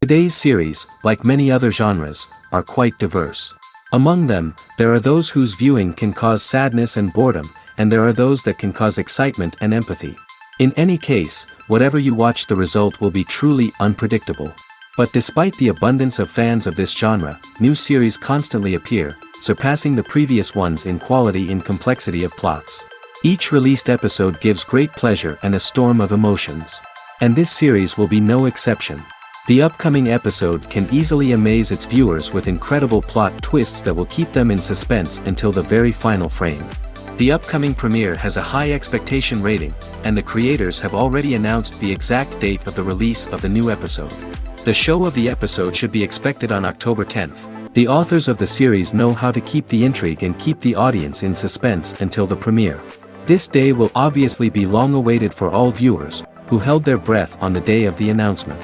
Today's series, like many other genres, are quite diverse. Among them, there are those whose viewing can cause sadness and boredom, and there are those that can cause excitement and empathy. In any case, whatever you watch, the result will be truly unpredictable. But despite the abundance of fans of this genre, new series constantly appear, surpassing the previous ones in quality and complexity of plots. Each released episode gives great pleasure and a storm of emotions. And this series will be no exception. The upcoming episode can easily amaze its viewers with incredible plot twists that will keep them in suspense until the very final frame. The upcoming premiere has a high expectation rating, and the creators have already announced the exact date of the release of the new episode. The show of the episode should be expected on October 10th. The authors of the series know how to keep the intrigue and keep the audience in suspense until the premiere. This day will obviously be long awaited for all viewers, who held their breath on the day of the announcement.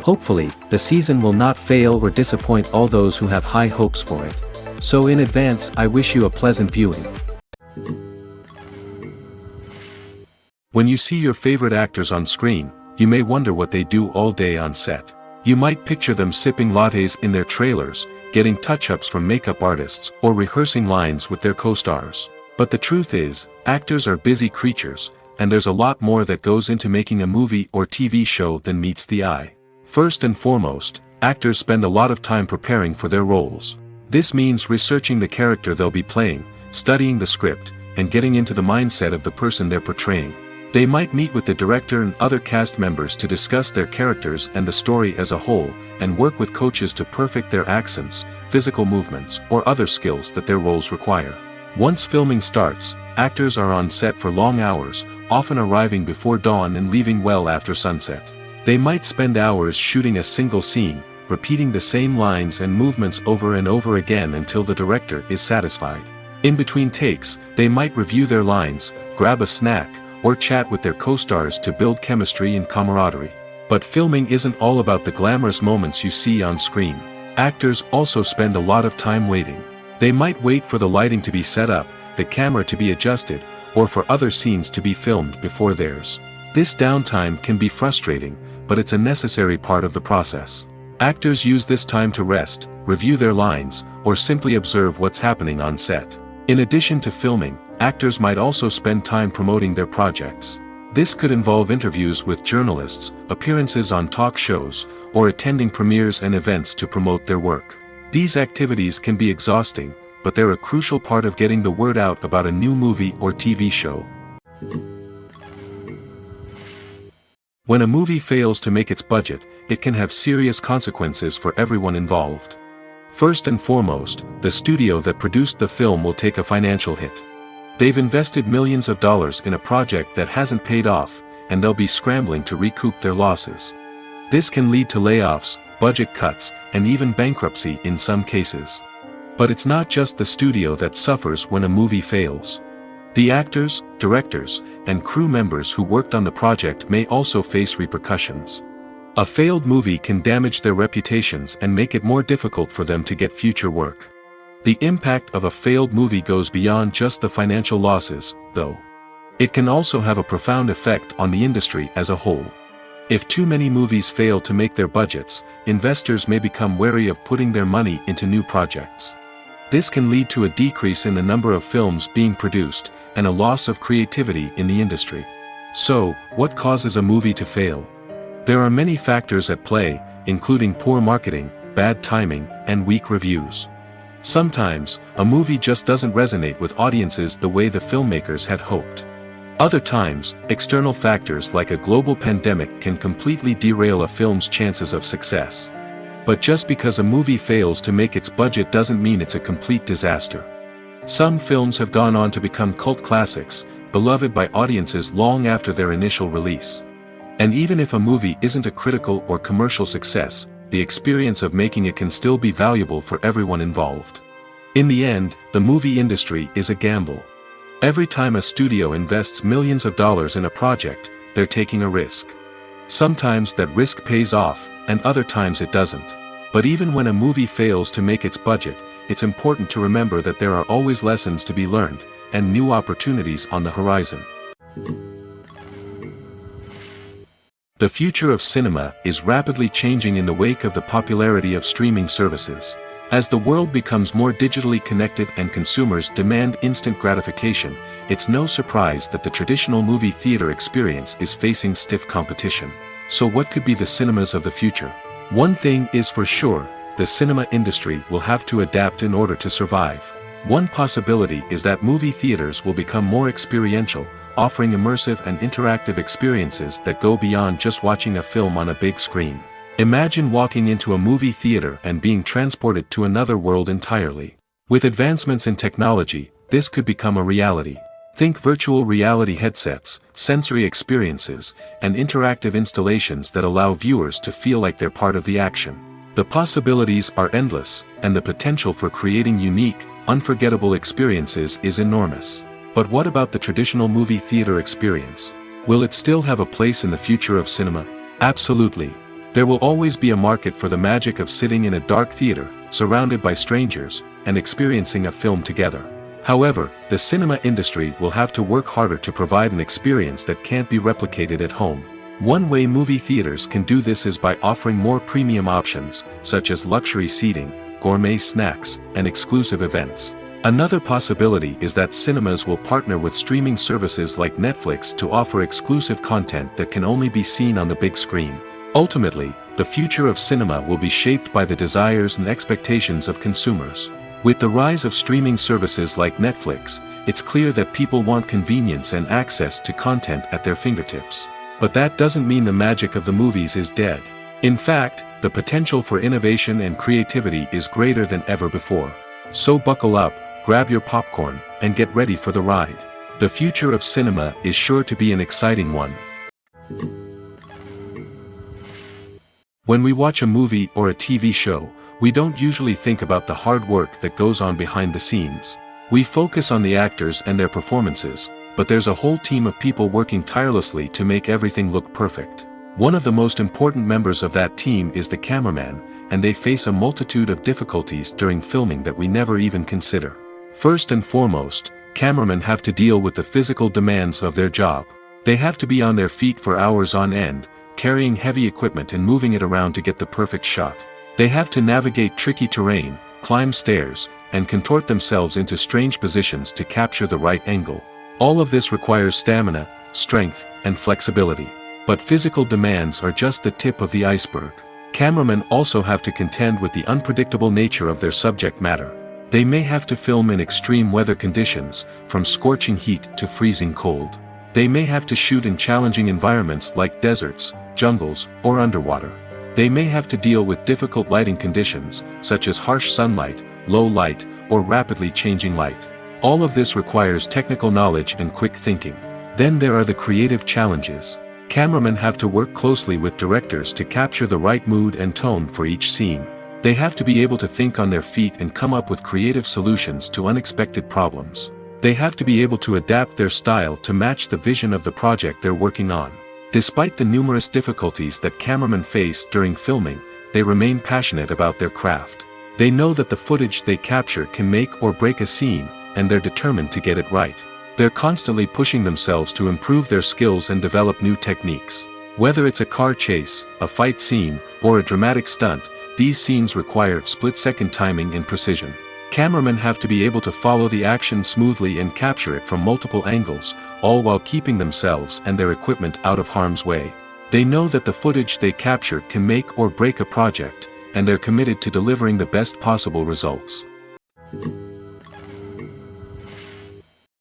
Hopefully, the season will not fail or disappoint all those who have high hopes for it. So in advance, I wish you a pleasant viewing. When you see your favorite actors on screen, you may wonder what they do all day on set. You might picture them sipping lattes in their trailers, getting touch-ups from makeup artists, or rehearsing lines with their co-stars. But the truth is, actors are busy creatures, and there's a lot more that goes into making a movie or TV show than meets the eye. First and foremost, actors spend a lot of time preparing for their roles. This means researching the character they'll be playing, studying the script, and getting into the mindset of the person they're portraying. They might meet with the director and other cast members to discuss their characters and the story as a whole, and work with coaches to perfect their accents, physical movements, or other skills that their roles require. Once filming starts, actors are on set for long hours, often arriving before dawn and leaving well after sunset. They might spend hours shooting a single scene, repeating the same lines and movements over and over again until the director is satisfied. In between takes, they might review their lines, grab a snack, or chat with their co-stars to build chemistry and camaraderie. But filming isn't all about the glamorous moments you see on screen. Actors also spend a lot of time waiting. They might wait for the lighting to be set up, the camera to be adjusted, or for other scenes to be filmed before theirs. This downtime can be frustrating, but it's a necessary part of the process. Actors use this time to rest, review their lines, or simply observe what's happening on set. In addition to filming, actors might also spend time promoting their projects. This could involve interviews with journalists, appearances on talk shows, or attending premieres and events to promote their work. These activities can be exhausting, but they're a crucial part of getting the word out about a new movie or TV show. When a movie fails to make its budget, it can have serious consequences for everyone involved. First and foremost, the studio that produced the film will take a financial hit. They've invested millions of dollars in a project that hasn't paid off, and they'll be scrambling to recoup their losses. This can lead to layoffs, budget cuts, and even bankruptcy in some cases. But it's not just the studio that suffers when a movie fails. The actors, directors, and crew members who worked on the project may also face repercussions. A failed movie can damage their reputations and make it more difficult for them to get future work. The impact of a failed movie goes beyond just the financial losses, though. It can also have a profound effect on the industry as a whole. If too many movies fail to make their budgets, investors may become wary of putting their money into new projects. This can lead to a decrease in the number of films being produced, and a loss of creativity in the industry. So, what causes a movie to fail? There are many factors at play, including poor marketing, bad timing, and weak reviews. Sometimes, a movie just doesn't resonate with audiences the way the filmmakers had hoped. Other times, external factors like a global pandemic can completely derail a film's chances of success. But just because a movie fails to make its budget doesn't mean it's a complete disaster. Some films have gone on to become cult classics, beloved by audiences long after their initial release. And even if a movie isn't a critical or commercial success, the experience of making it can still be valuable for everyone involved. In the end, the movie industry is a gamble. Every time a studio invests millions of dollars in a project, they're taking a risk. Sometimes that risk pays off, and other times it doesn't. But even when a movie fails to make its budget, it's important to remember that there are always lessons to be learned, and new opportunities on the horizon. The future of cinema is rapidly changing in the wake of the popularity of streaming services. As the world becomes more digitally connected and consumers demand instant gratification, it's no surprise that the traditional movie theater experience is facing stiff competition. So what could be the cinemas of the future? One thing is for sure, the cinema industry will have to adapt in order to survive. One possibility is that movie theaters will become more experiential, offering immersive and interactive experiences that go beyond just watching a film on a big screen. Imagine walking into a movie theater and being transported to another world entirely. With advancements in technology, this could become a reality. Think virtual reality headsets, sensory experiences, and interactive installations that allow viewers to feel like they're part of the action. The possibilities are endless, and the potential for creating unique, unforgettable experiences is enormous. But what about the traditional movie theater experience? Will it still have a place in the future of cinema? Absolutely. There will always be a market for the magic of sitting in a dark theater, surrounded by strangers, and experiencing a film together. However, the cinema industry will have to work harder to provide an experience that can't be replicated at home. One way movie theaters can do this is by offering more premium options, such as luxury seating, gourmet snacks, and exclusive events. Another possibility is that cinemas will partner with streaming services like Netflix to offer exclusive content that can only be seen on the big screen. Ultimately, the future of cinema will be shaped by the desires and expectations of consumers. With the rise of streaming services like Netflix, it's clear that people want convenience and access to content at their fingertips. But that doesn't mean the magic of the movies is dead. In fact, the potential for innovation and creativity is greater than ever before. So buckle up, grab your popcorn, and get ready for the ride. The future of cinema is sure to be an exciting one. When we watch a movie or a TV show, we don't usually think about the hard work that goes on behind the scenes. We focus on the actors and their performances, but there's a whole team of people working tirelessly to make everything look perfect. One of the most important members of that team is the cameraman, and they face a multitude of difficulties during filming that we never even consider. First and foremost, cameramen have to deal with the physical demands of their job. They have to be on their feet for hours on end, carrying heavy equipment and moving it around to get the perfect shot. They have to navigate tricky terrain, climb stairs, and contort themselves into strange positions to capture the right angle. All of this requires stamina, strength, and flexibility. But physical demands are just the tip of the iceberg. Cameramen also have to contend with the unpredictable nature of their subject matter. They may have to film in extreme weather conditions, from scorching heat to freezing cold. They may have to shoot in challenging environments like deserts, jungles, or underwater. They may have to deal with difficult lighting conditions, such as harsh sunlight, low light, or rapidly changing light. All of this requires technical knowledge and quick thinking. Then there are the creative challenges. Cameramen have to work closely with directors to capture the right mood and tone for each scene. They have to be able to think on their feet and come up with creative solutions to unexpected problems. They have to be able to adapt their style to match the vision of the project they're working on. Despite the numerous difficulties that cameramen face during filming, they remain passionate about their craft. They know that the footage they capture can make or break a scene, and they're determined to get it right. They're constantly pushing themselves to improve their skills and develop new techniques. Whether it's a car chase, a fight scene, or a dramatic stunt, these scenes require split-second timing and precision. Cameramen have to be able to follow the action smoothly and capture it from multiple angles, all while keeping themselves and their equipment out of harm's way. They know that the footage they capture can make or break a project, and they're committed to delivering the best possible results.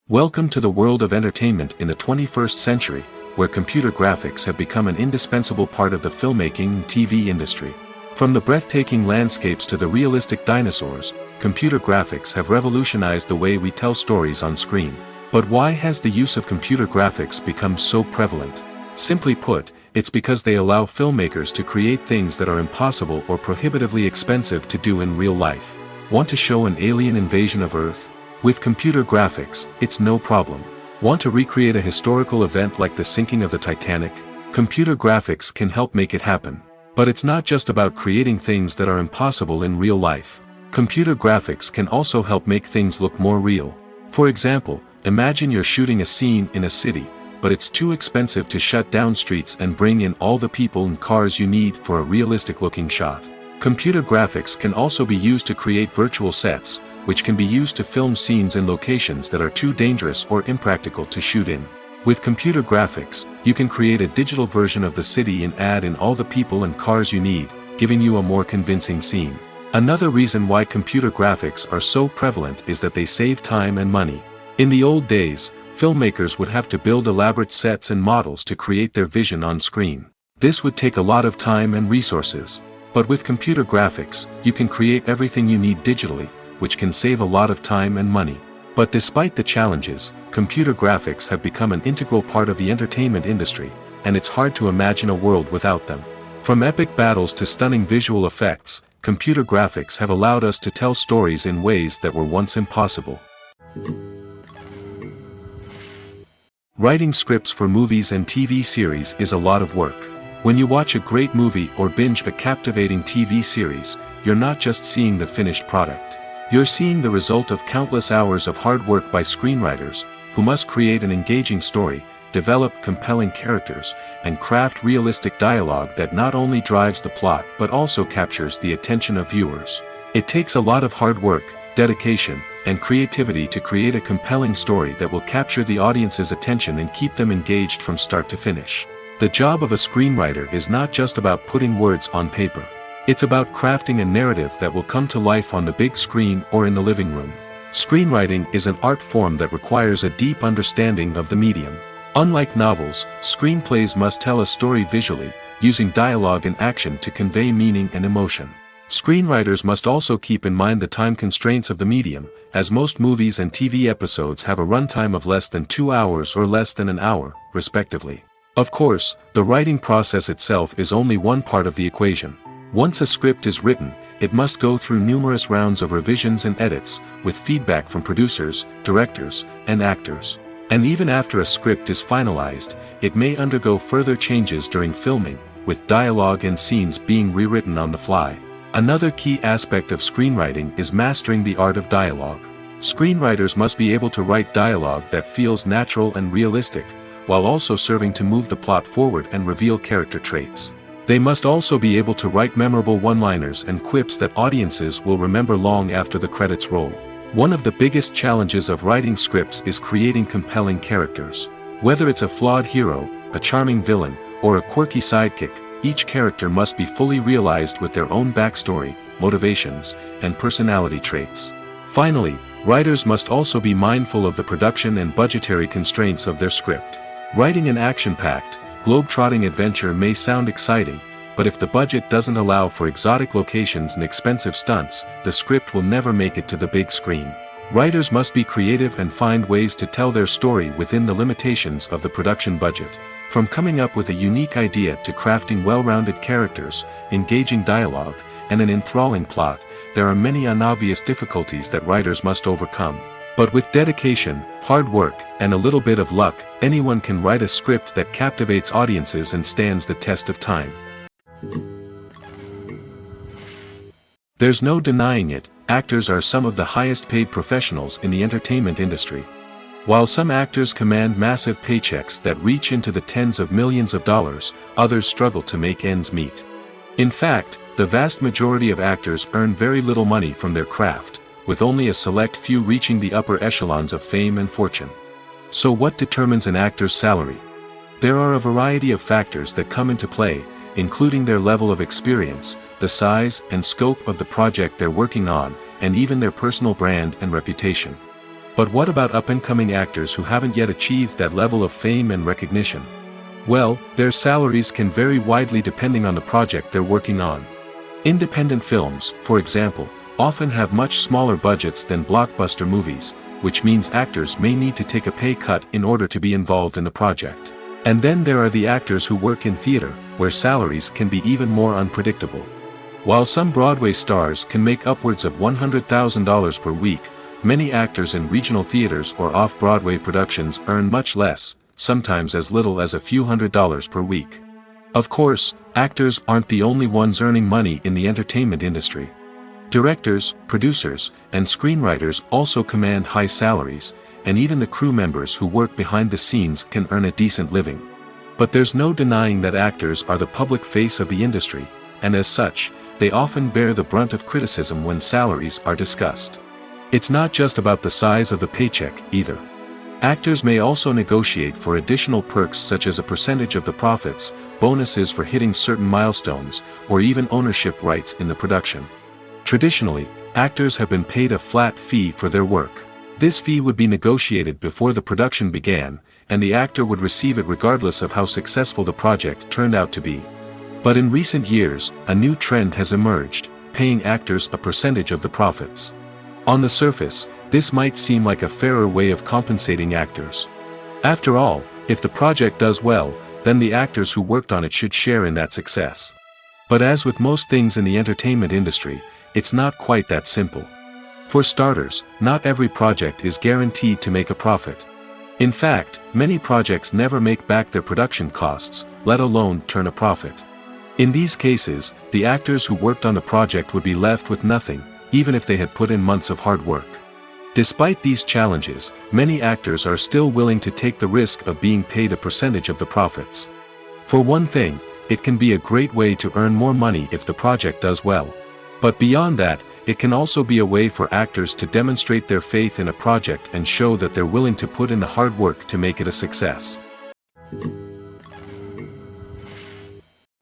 Welcome to the world of entertainment in the 21st century, where computer graphics have become an indispensable part of the filmmaking and TV industry. From the breathtaking landscapes to the realistic dinosaurs, computer graphics have revolutionized the way we tell stories on screen. But why has the use of computer graphics become so prevalent? Simply put, it's because they allow filmmakers to create things that are impossible or prohibitively expensive to do in real life. Want to show an alien invasion of Earth? With computer graphics, it's no problem. Want to recreate a historical event like the sinking of the Titanic? Computer graphics can help make it happen. But it's not just about creating things that are impossible in real life. Computer graphics can also help make things look more real. For example, imagine you're shooting a scene in a city, but it's too expensive to shut down streets and bring in all the people and cars you need for a realistic-looking shot. Computer graphics can also be used to create virtual sets, which can be used to film scenes in locations that are too dangerous or impractical to shoot in. With computer graphics, you can create a digital version of the city and add in all the people and cars you need, giving you a more convincing scene. Another reason why computer graphics are so prevalent is that they save time and money. In the old days, filmmakers would have to build elaborate sets and models to create their vision on screen. This would take a lot of time and resources. But with computer graphics, you can create everything you need digitally, which can save a lot of time and money. But despite the challenges, computer graphics have become an integral part of the entertainment industry, and it's hard to imagine a world without them. From epic battles to stunning visual effects, computer graphics have allowed us to tell stories in ways that were once impossible. Writing scripts for movies and TV series is a lot of work. When you watch a great movie or binge a captivating TV series, you're not just seeing the finished product. You're seeing the result of countless hours of hard work by screenwriters, who must create an engaging story, develop compelling characters, and craft realistic dialogue that not only drives the plot but also captures the attention of viewers. It takes a lot of hard work, dedication, and creativity to create a compelling story that will capture the audience's attention and keep them engaged from start to finish. The job of a screenwriter is not just about putting words on paper. It's about crafting a narrative that will come to life on the big screen or in the living room. Screenwriting is an art form that requires a deep understanding of the medium. Unlike novels, screenplays must tell a story visually, using dialogue and action to convey meaning and emotion. Screenwriters must also keep in mind the time constraints of the medium, as most movies and TV episodes have a runtime of less than 2 hours or less than an hour, respectively. Of course, the writing process itself is only one part of the equation. Once a script is written, it must go through numerous rounds of revisions and edits, with feedback from producers, directors, and actors. And even after a script is finalized, it may undergo further changes during filming, with dialogue and scenes being rewritten on the fly. Another key aspect of screenwriting is mastering the art of dialogue. Screenwriters must be able to write dialogue that feels natural and realistic, while also serving to move the plot forward and reveal character traits. They must also be able to write memorable one-liners and quips that audiences will remember long after the credits roll. One of the biggest challenges of writing scripts is creating compelling characters. Whether it's a flawed hero, a charming villain, or a quirky sidekick, each character must be fully realized with their own backstory, motivations, and personality traits. Finally, writers must also be mindful of the production and budgetary constraints of their script. Writing an action-packed, globe-trotting adventure may sound exciting, but if the budget doesn't allow for exotic locations and expensive stunts, the script will never make it to the big screen. Writers must be creative and find ways to tell their story within the limitations of the production budget. From coming up with a unique idea to crafting well-rounded characters, engaging dialogue, and an enthralling plot, there are many unobvious difficulties that writers must overcome. But with dedication, hard work, and a little bit of luck, anyone can write a script that captivates audiences and stands the test of time. There's no denying it, actors are some of the highest-paid professionals in the entertainment industry. While some actors command massive paychecks that reach into the tens of millions of dollars, others struggle to make ends meet. In fact, the vast majority of actors earn very little money from their craft, with only a select few reaching the upper echelons of fame and fortune. So what determines an actor's salary? There are a variety of factors that come into play, including their level of experience, the size and scope of the project they're working on, and even their personal brand and reputation. But what about up-and-coming actors who haven't yet achieved that level of fame and recognition? Well, their salaries can vary widely depending on the project they're working on. Independent films, for example, often have much smaller budgets than blockbuster movies, which means actors may need to take a pay cut in order to be involved in the project. And then there are the actors who work in theater, where salaries can be even more unpredictable. While some Broadway stars can make upwards of $100,000 per week, many actors in regional theaters or off-Broadway productions earn much less, sometimes as little as a few $100s per week. Of course, actors aren't the only ones earning money in the entertainment industry. Directors, producers, and screenwriters also command high salaries, and even the crew members who work behind the scenes can earn a decent living. But there's no denying that actors are the public face of the industry, and as such, they often bear the brunt of criticism when salaries are discussed. It's not just about the size of the paycheck, either. Actors may also negotiate for additional perks such as a percentage of the profits, bonuses for hitting certain milestones, or even ownership rights in the production. Traditionally, actors have been paid a flat fee for their work. This fee would be negotiated before the production began, and the actor would receive it regardless of how successful the project turned out to be. But in recent years, a new trend has emerged, paying actors a percentage of the profits. On the surface, this might seem like a fairer way of compensating actors. After all, if the project does well, then the actors who worked on it should share in that success. But as with most things in the entertainment industry, it's not quite that simple. For starters, not every project is guaranteed to make a profit. In fact, many projects never make back their production costs, let alone turn a profit. In these cases, the actors who worked on the project would be left with nothing, even if they had put in months of hard work. Despite these challenges, many actors are still willing to take the risk of being paid a percentage of the profits. For one thing, it can be a great way to earn more money if the project does well. But beyond that, it can also be a way for actors to demonstrate their faith in a project and show that they're willing to put in the hard work to make it a success.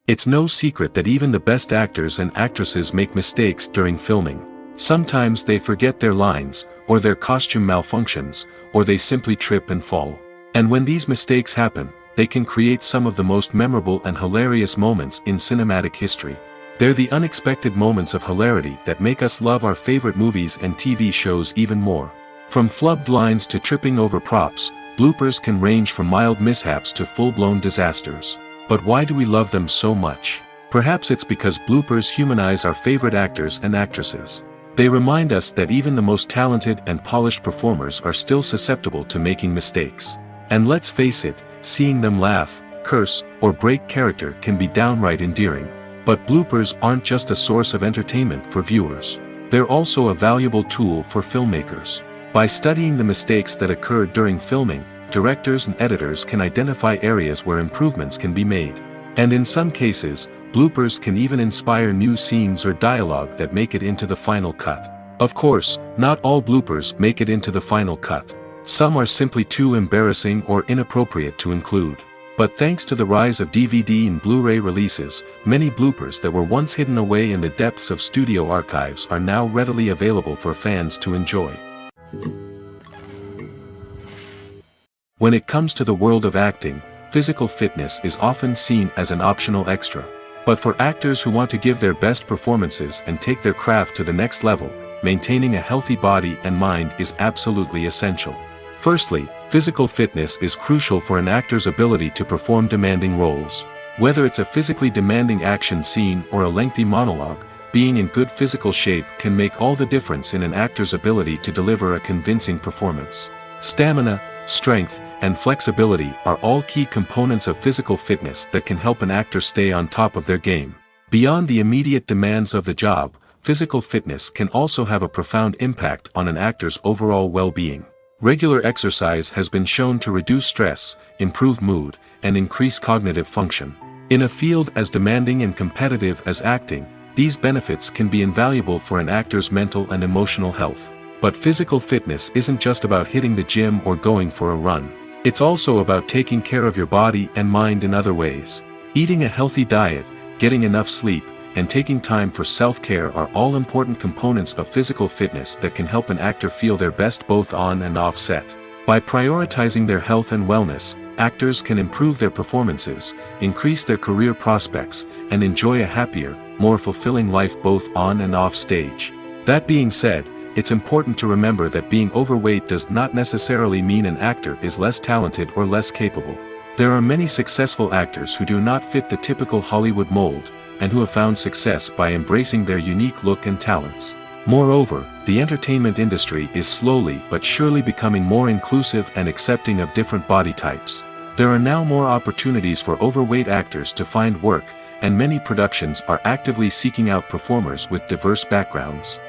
It's no secret that even the best actors and actresses make mistakes during filming. Sometimes they forget their lines, or their costume malfunctions, or they simply trip and fall. And when these mistakes happen, they can create some of the most memorable and hilarious moments in cinematic history. They're the unexpected moments of hilarity that make us love our favorite movies and TV shows even more. From flubbed lines to tripping over props, bloopers can range from mild mishaps to full-blown disasters. But why do we love them so much? Perhaps it's because bloopers humanize our favorite actors and actresses. They remind us that even the most talented and polished performers are still susceptible to making mistakes. And let's face it, seeing them laugh, curse, or break character can be downright endearing. But bloopers aren't just a source of entertainment for viewers. They're also a valuable tool for filmmakers. By studying the mistakes that occurred during filming, directors and editors can identify areas where improvements can be made. And in some cases, bloopers can even inspire new scenes or dialogue that make it into the final cut. Of course, not all bloopers make it into the final cut. Some are simply too embarrassing or inappropriate to include. But thanks to the rise of DVD and Blu-ray releases, many bloopers that were once hidden away in the depths of studio archives are now readily available for fans to enjoy. When it comes to the world of acting, physical fitness is often seen as an optional extra. But for actors who want to give their best performances and take their craft to the next level, maintaining a healthy body and mind is absolutely essential. Firstly, physical fitness is crucial for an actor's ability to perform demanding roles. Whether it's a physically demanding action scene or a lengthy monologue, being in good physical shape can make all the difference in an actor's ability to deliver a convincing performance. Stamina, strength, and flexibility are all key components of physical fitness that can help an actor stay on top of their game. Beyond the immediate demands of the job, physical fitness can also have a profound impact on an actor's overall well-being. Regular exercise has been shown to reduce stress, improve mood, and increase cognitive function. In a field as demanding and competitive as acting, these benefits can be invaluable for an actor's mental and emotional health. But physical fitness isn't just about hitting the gym or going for a run. It's also about taking care of your body and mind in other ways. Eating a healthy diet, getting enough sleep, and taking time for self-care are all important components of physical fitness that can help an actor feel their best both on and off set. By prioritizing their health and wellness, actors can improve their performances, increase their career prospects, and enjoy a happier, more fulfilling life both on and off stage. That being said, it's important to remember that being overweight does not necessarily mean an actor is less talented or less capable. There are many successful actors who do not fit the typical Hollywood mold, and who have found success by embracing their unique look and talents. Moreover, the entertainment industry is slowly but surely becoming more inclusive and accepting of different body types. There are now more opportunities for overweight actors to find work, and many productions are actively seeking out performers with diverse backgrounds.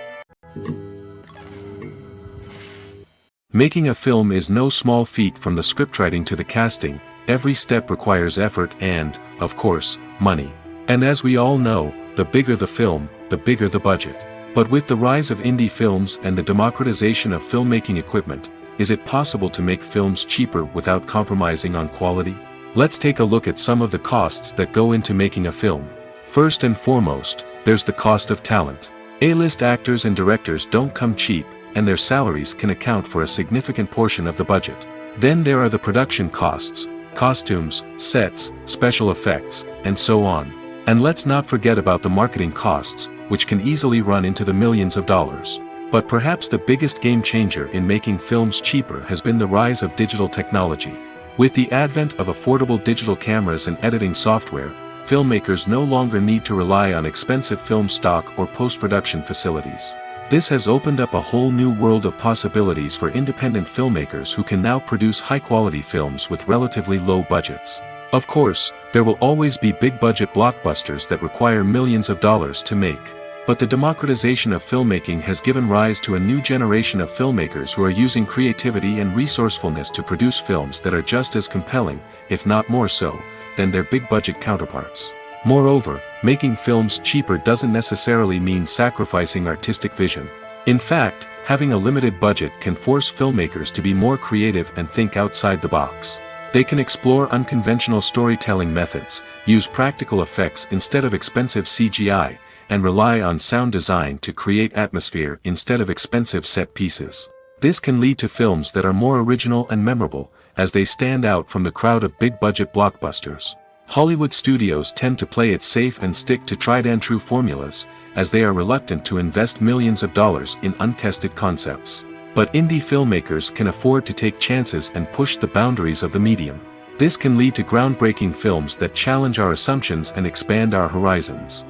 Making a film is no small feat. From the scriptwriting to the casting, every step requires effort and, of course, money. And as we all know, the bigger the film, the bigger the budget. But with the rise of indie films and the democratization of filmmaking equipment, is it possible to make films cheaper without compromising on quality? Let's take a look at some of the costs that go into making a film. First and foremost, there's the cost of talent. A-list actors and directors don't come cheap, and their salaries can account for a significant portion of the budget. Then there are the production costs, costumes, sets, special effects, and so on. And let's not forget about the marketing costs, which can easily run into the millions of dollars. But perhaps the biggest game changer in making films cheaper has been the rise of digital technology. With the advent of affordable digital cameras and editing software, filmmakers no longer need to rely on expensive film stock or post-production facilities. This has opened up a whole new world of possibilities for independent filmmakers who can now produce high-quality films with relatively low budgets. Of course, there will always be big-budget blockbusters that require millions of dollars to make. But the democratization of filmmaking has given rise to a new generation of filmmakers who are using creativity and resourcefulness to produce films that are just as compelling, if not more so, than their big-budget counterparts. Moreover, making films cheaper doesn't necessarily mean sacrificing artistic vision. In fact, having a limited budget can force filmmakers to be more creative and think outside the box. They can explore unconventional storytelling methods, use practical effects instead of expensive CGI, and rely on sound design to create atmosphere instead of expensive set pieces. This can lead to films that are more original and memorable, as they stand out from the crowd of big-budget blockbusters. Hollywood studios tend to play it safe and stick to tried-and-true formulas, as they are reluctant to invest millions of dollars in untested concepts. But indie filmmakers can afford to take chances and push the boundaries of the medium. This can lead to groundbreaking films that challenge our assumptions and expand our horizons.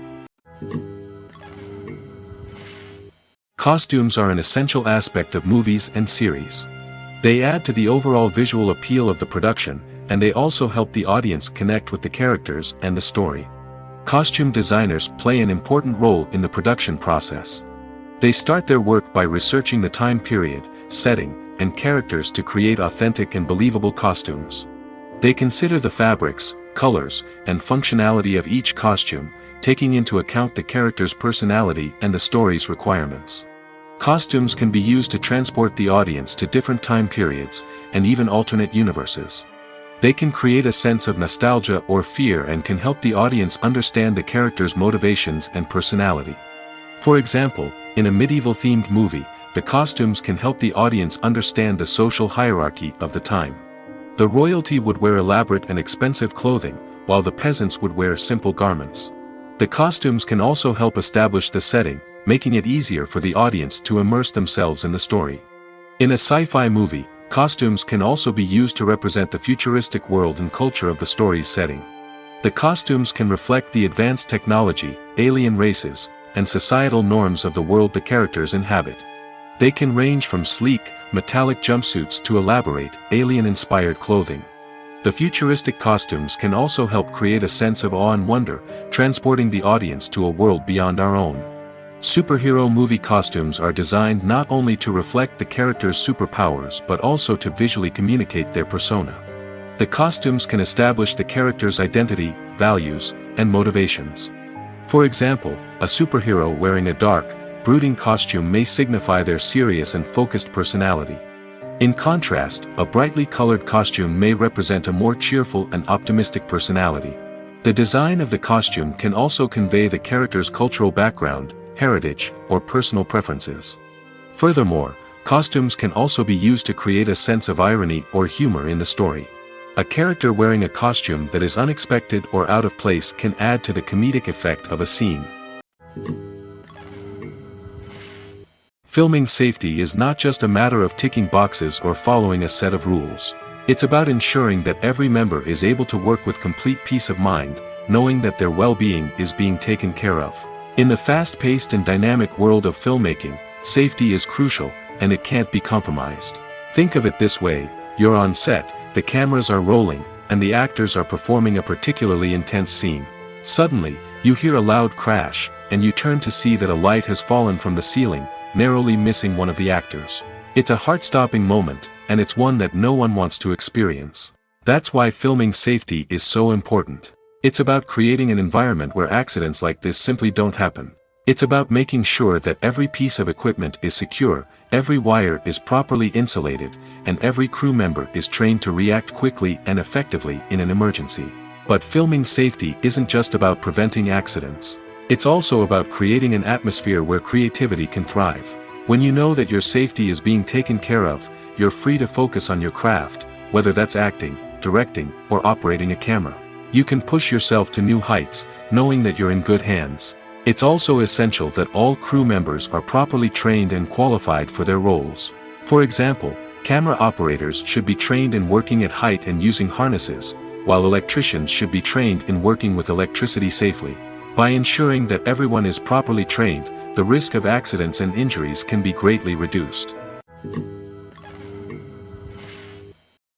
Costumes are an essential aspect of movies and series. They add to the overall visual appeal of the production, and they also help the audience connect with the characters and the story. Costume designers play an important role in the production process. They start their work by researching the time period, setting, and characters to create authentic and believable costumes. They consider the fabrics, colors, and functionality of each costume, taking into account the character's personality and the story's requirements. Costumes can be used to transport the audience to different time periods, and even alternate universes. They can create a sense of nostalgia or fear and can help the audience understand the character's motivations and personality. For example, in a medieval-themed movie, the costumes can help the audience understand the social hierarchy of the time. The royalty would wear elaborate and expensive clothing, while the peasants would wear simple garments. The costumes can also help establish the setting, making it easier for the audience to immerse themselves in the story. In a sci-fi movie, costumes can also be used to represent the futuristic world and culture of the story's setting. The costumes can reflect the advanced technology, alien races, and societal norms of the world the characters inhabit. They can range from sleek, metallic jumpsuits to elaborate, alien-inspired clothing. The futuristic costumes can also help create a sense of awe and wonder, transporting the audience to a world beyond our own. Superhero movie costumes are designed not only to reflect the character's superpowers but also to visually communicate their persona. The costumes can establish the character's identity, values, and motivations. For example, a superhero wearing a dark, brooding costume may signify their serious and focused personality. In contrast, a brightly colored costume may represent a more cheerful and optimistic personality. The design of the costume can also convey the character's cultural background, heritage, or personal preferences. Furthermore, costumes can also be used to create a sense of irony or humor in the story. A character wearing a costume that is unexpected or out of place can add to the comedic effect of a scene. Filming safety is not just a matter of ticking boxes or following a set of rules. It's about ensuring that every member is able to work with complete peace of mind, knowing that their well-being is being taken care of. In the fast-paced and dynamic world of filmmaking, safety is crucial, and it can't be compromised. Think of it this way: you're on set, the cameras are rolling, and the actors are performing a particularly intense scene. Suddenly, you hear a loud crash, and you turn to see that a light has fallen from the ceiling, narrowly missing one of the actors. It's a heart-stopping moment, and it's one that no one wants to experience. That's why filming safety is so important. It's about creating an environment where accidents like this simply don't happen. It's about making sure that every piece of equipment is secure, every wire is properly insulated, and every crew member is trained to react quickly and effectively in an emergency. But filming safety isn't just about preventing accidents. It's also about creating an atmosphere where creativity can thrive. When you know that your safety is being taken care of, you're free to focus on your craft, whether that's acting, directing, or operating a camera. You can push yourself to new heights, knowing that you're in good hands. It's also essential that all crew members are properly trained and qualified for their roles. For example, camera operators should be trained in working at height and using harnesses, while electricians should be trained in working with electricity safely. By ensuring that everyone is properly trained, the risk of accidents and injuries can be greatly reduced.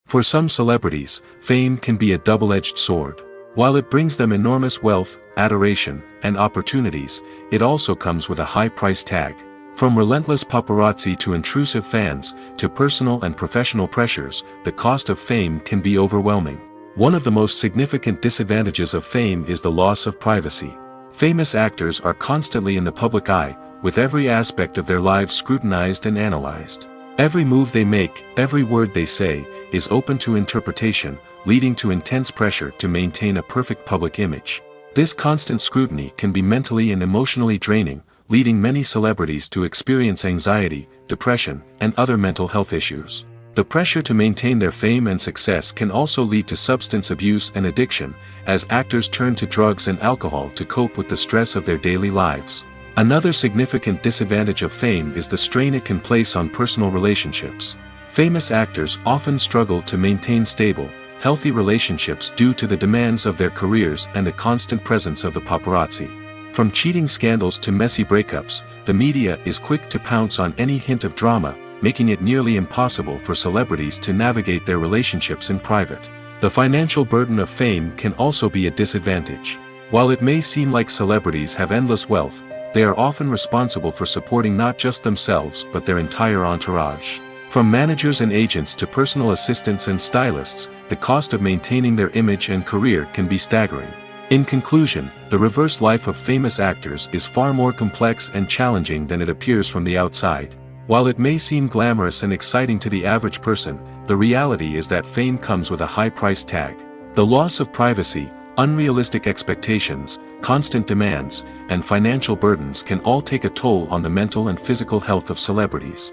For some celebrities, fame can be a double-edged sword. While it brings them enormous wealth, adoration, and opportunities, it also comes with a high price tag. From relentless paparazzi to intrusive fans, to personal and professional pressures, the cost of fame can be overwhelming. One of the most significant disadvantages of fame is the loss of privacy. Famous actors are constantly in the public eye, with every aspect of their lives scrutinized and analyzed. Every move they make, every word they say, is open to interpretation, leading to intense pressure to maintain a perfect public image. This constant scrutiny can be mentally and emotionally draining, leading many celebrities to experience anxiety, depression, and other mental health issues. The pressure to maintain their fame and success can also lead to substance abuse and addiction, as actors turn to drugs and alcohol to cope with the stress of their daily lives. Another significant disadvantage of fame is the strain it can place on personal relationships. Famous actors often struggle to maintain stable, healthy relationships due to the demands of their careers and the constant presence of the paparazzi. From cheating scandals to messy breakups, the media is quick to pounce on any hint of drama, making it nearly impossible for celebrities to navigate their relationships in private. The financial burden of fame can also be a disadvantage. While it may seem like celebrities have endless wealth, they are often responsible for supporting not just themselves but their entire entourage. From managers and agents to personal assistants and stylists, the cost of maintaining their image and career can be staggering. In conclusion, the reverse life of famous actors is far more complex and challenging than it appears from the outside. While it may seem glamorous and exciting to the average person, the reality is that fame comes with a high price tag. The loss of privacy, unrealistic expectations, constant demands, and financial burdens can all take a toll on the mental and physical health of celebrities.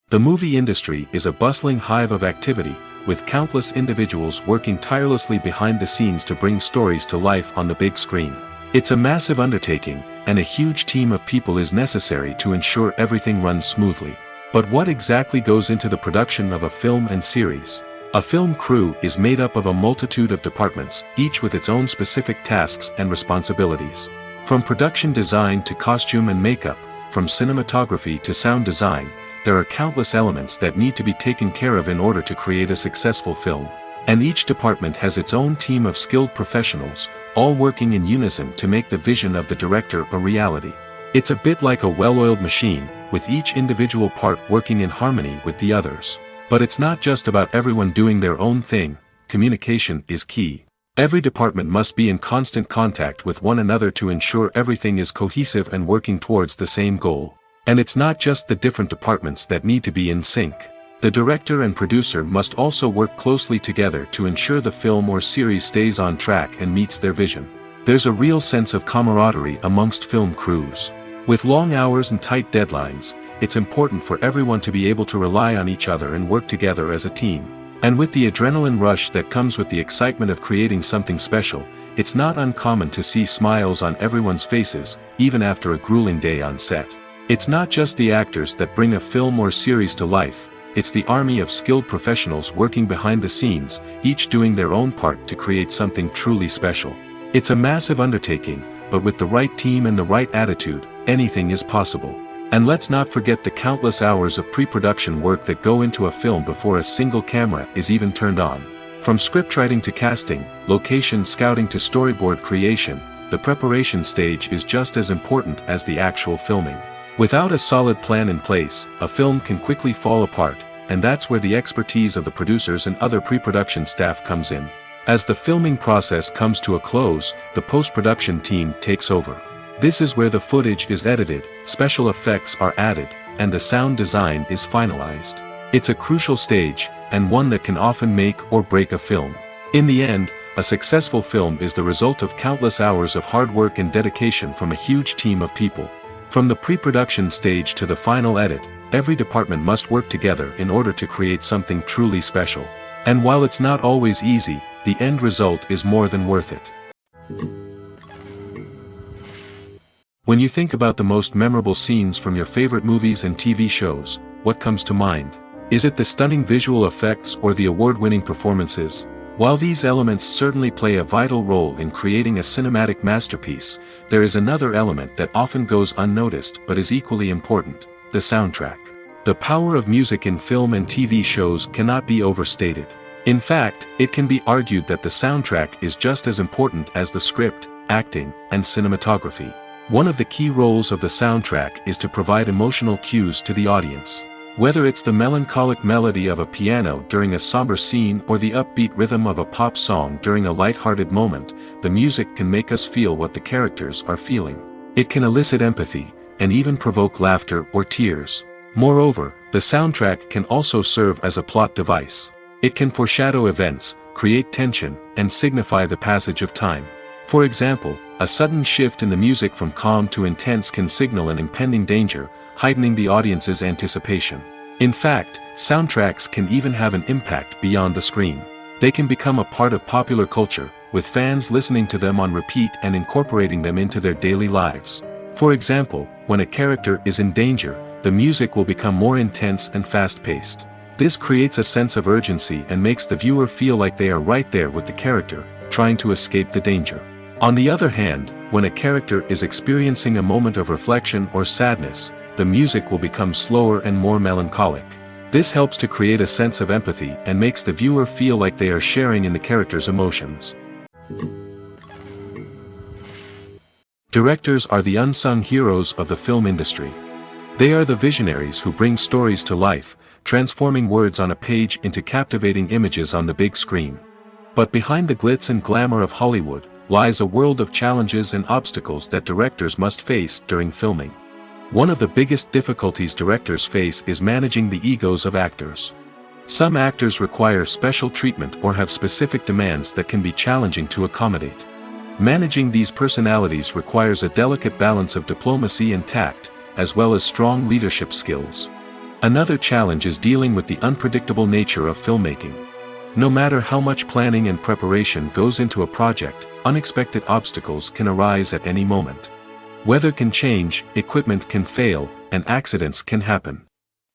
The movie industry is a bustling hive of activity, with countless individuals working tirelessly behind the scenes to bring stories to life on the big screen. It's a massive undertaking, and a huge team of people is necessary to ensure everything runs smoothly. But what exactly goes into the production of a film and series? A film crew is made up of a multitude of departments, each with its own specific tasks and responsibilities. From production design to costume and makeup, from cinematography to sound design, there are countless elements that need to be taken care of in order to create a successful film. And each department has its own team of skilled professionals, all working in unison to make the vision of the director a reality. It's a bit like a well-oiled machine, with each individual part working in harmony with the others. But it's not just about everyone doing their own thing. Communication is key. Every department must be in constant contact with one another to ensure everything is cohesive and working towards the same goal. And it's not just the different departments that need to be in sync. The director and producer must also work closely together to ensure the film or series stays on track and meets their vision. There's a real sense of camaraderie amongst film crews. With long hours and tight deadlines, it's important for everyone to be able to rely on each other and work together as a team. And with the adrenaline rush that comes with the excitement of creating something special, it's not uncommon to see smiles on everyone's faces, even after a grueling day on set. It's not just the actors that bring a film or series to life, it's the army of skilled professionals working behind the scenes, each doing their own part to create something truly special. It's a massive undertaking, but with the right team and the right attitude, anything is possible. And let's not forget the countless hours of pre-production work that go into a film before a single camera is even turned on. From scriptwriting to casting, location scouting to storyboard creation, the preparation stage is just as important as the actual filming. Without a solid plan in place, a film can quickly fall apart, and that's where the expertise of the producers and other pre-production staff comes in. As the filming process comes to a close, the post-production team takes over. This is where the footage is edited, special effects are added, and the sound design is finalized. It's a crucial stage, and one that can often make or break a film. In the end, a successful film is the result of countless hours of hard work and dedication from a huge team of people. From the pre-production stage to the final edit, every department must work together in order to create something truly special. And while it's not always easy, the end result is more than worth it. When you think about the most memorable scenes from your favorite movies and TV shows, what comes to mind? Is it the stunning visual effects or the award-winning performances? While these elements certainly play a vital role in creating a cinematic masterpiece, there is another element that often goes unnoticed but is equally important: the soundtrack. The power of music in film and TV shows cannot be overstated. In fact, it can be argued that the soundtrack is just as important as the script, acting, and cinematography. One of the key roles of the soundtrack is to provide emotional cues to the audience. Whether it's the melancholic melody of a piano during a somber scene or the upbeat rhythm of a pop song during a light-hearted moment, the music can make us feel what the characters are feeling. It can elicit empathy, and even provoke laughter or tears. Moreover, the soundtrack can also serve as a plot device. It can foreshadow events, create tension, and signify the passage of time. For example, a sudden shift in the music from calm to intense can signal an impending danger, heightening the audience's anticipation. In fact, soundtracks can even have an impact beyond the screen. They can become a part of popular culture, with fans listening to them on repeat and incorporating them into their daily lives. For example, when a character is in danger, the music will become more intense and fast-paced. This creates a sense of urgency and makes the viewer feel like they are right there with the character, trying to escape the danger. On the other hand, when a character is experiencing a moment of reflection or sadness, the music will become slower and more melancholic. This helps to create a sense of empathy and makes the viewer feel like they are sharing in the character's emotions. Directors are the unsung heroes of the film industry. They are the visionaries who bring stories to life, transforming words on a page into captivating images on the big screen. But behind the glitz and glamour of Hollywood lies a world of challenges and obstacles that directors must face during filming. One of the biggest difficulties directors face is managing the egos of actors. Some actors require special treatment or have specific demands that can be challenging to accommodate. Managing these personalities requires a delicate balance of diplomacy and tact, as well as strong leadership skills. Another challenge is dealing with the unpredictable nature of filmmaking. No matter how much planning and preparation goes into a project, unexpected obstacles can arise at any moment. Weather can change, equipment can fail, and accidents can happen.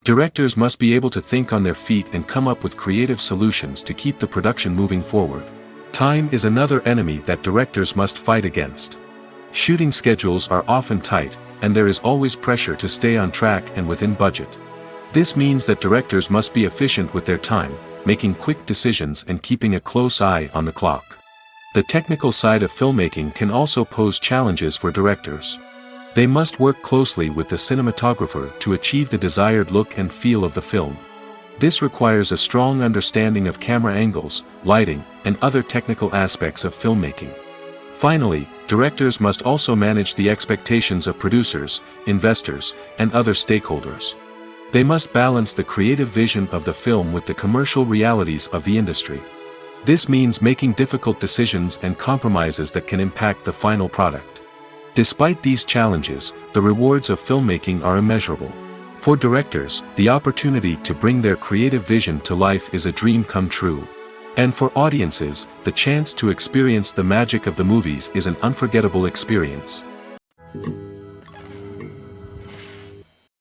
Directors must be able to think on their feet and come up with creative solutions to keep the production moving forward. Time is another enemy that directors must fight against. Shooting schedules are often tight, and there is always pressure to stay on track and within budget. This means that directors must be efficient with their time, making quick decisions and keeping a close eye on the clock. The technical side of filmmaking can also pose challenges for directors. They must work closely with the cinematographer to achieve the desired look and feel of the film. This requires a strong understanding of camera angles, lighting, and other technical aspects of filmmaking. Finally, directors must also manage the expectations of producers, investors, and other stakeholders. They must balance the creative vision of the film with the commercial realities of the industry. This means making difficult decisions and compromises that can impact the final product. Despite these challenges, the rewards of filmmaking are immeasurable. For directors, the opportunity to bring their creative vision to life is a dream come true. And for audiences, the chance to experience the magic of the movies is an unforgettable experience.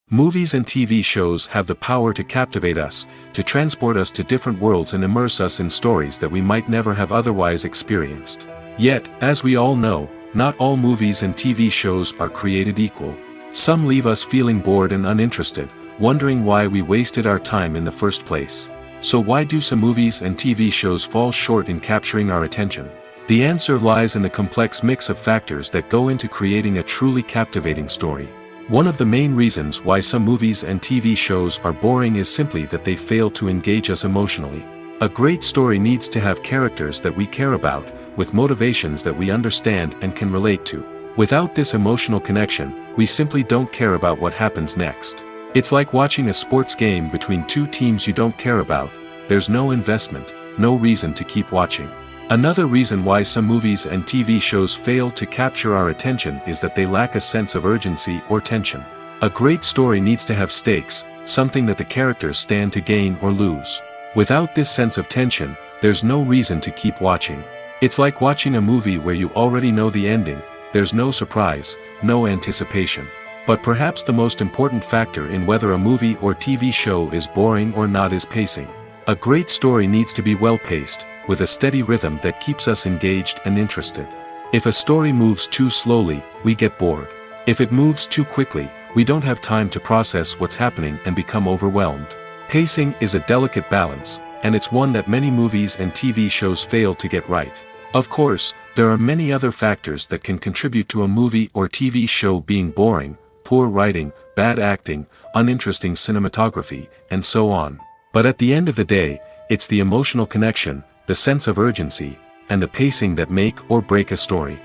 Movies and TV shows have the power to captivate us, to transport us to different worlds and immerse us in stories that we might never have otherwise experienced. Yet, as we all know, not all movies and TV shows are created equal. Some leave us feeling bored and uninterested, wondering why we wasted our time in the first place. So why do some movies and TV shows fall short in capturing our attention? The answer lies in the complex mix of factors that go into creating a truly captivating story. One of the main reasons why some movies and TV shows are boring is simply that they fail to engage us emotionally. A great story needs to have characters that we care about, with motivations that we understand and can relate to. Without this emotional connection, we simply don't care about what happens next. It's like watching a sports game between two teams you don't care about. There's no investment, no reason to keep watching. Another reason why some movies and TV shows fail to capture our attention is that they lack a sense of urgency or tension. A great story needs to have stakes, something that the characters stand to gain or lose. Without this sense of tension, there's no reason to keep watching. It's like watching a movie where you already know the ending. There's no surprise, no anticipation. But perhaps the most important factor in whether a movie or TV show is boring or not is pacing. A great story needs to be well-paced, with a steady rhythm that keeps us engaged and interested. If a story moves too slowly, we get bored. If it moves too quickly, we don't have time to process what's happening and become overwhelmed. Pacing is a delicate balance, and it's one that many movies and TV shows fail to get right. Of course, there are many other factors that can contribute to a movie or TV show being boring: poor writing, bad acting, uninteresting cinematography, and so on. But at the end of the day, it's the emotional connection, the sense of urgency, and the pacing that make or break a story.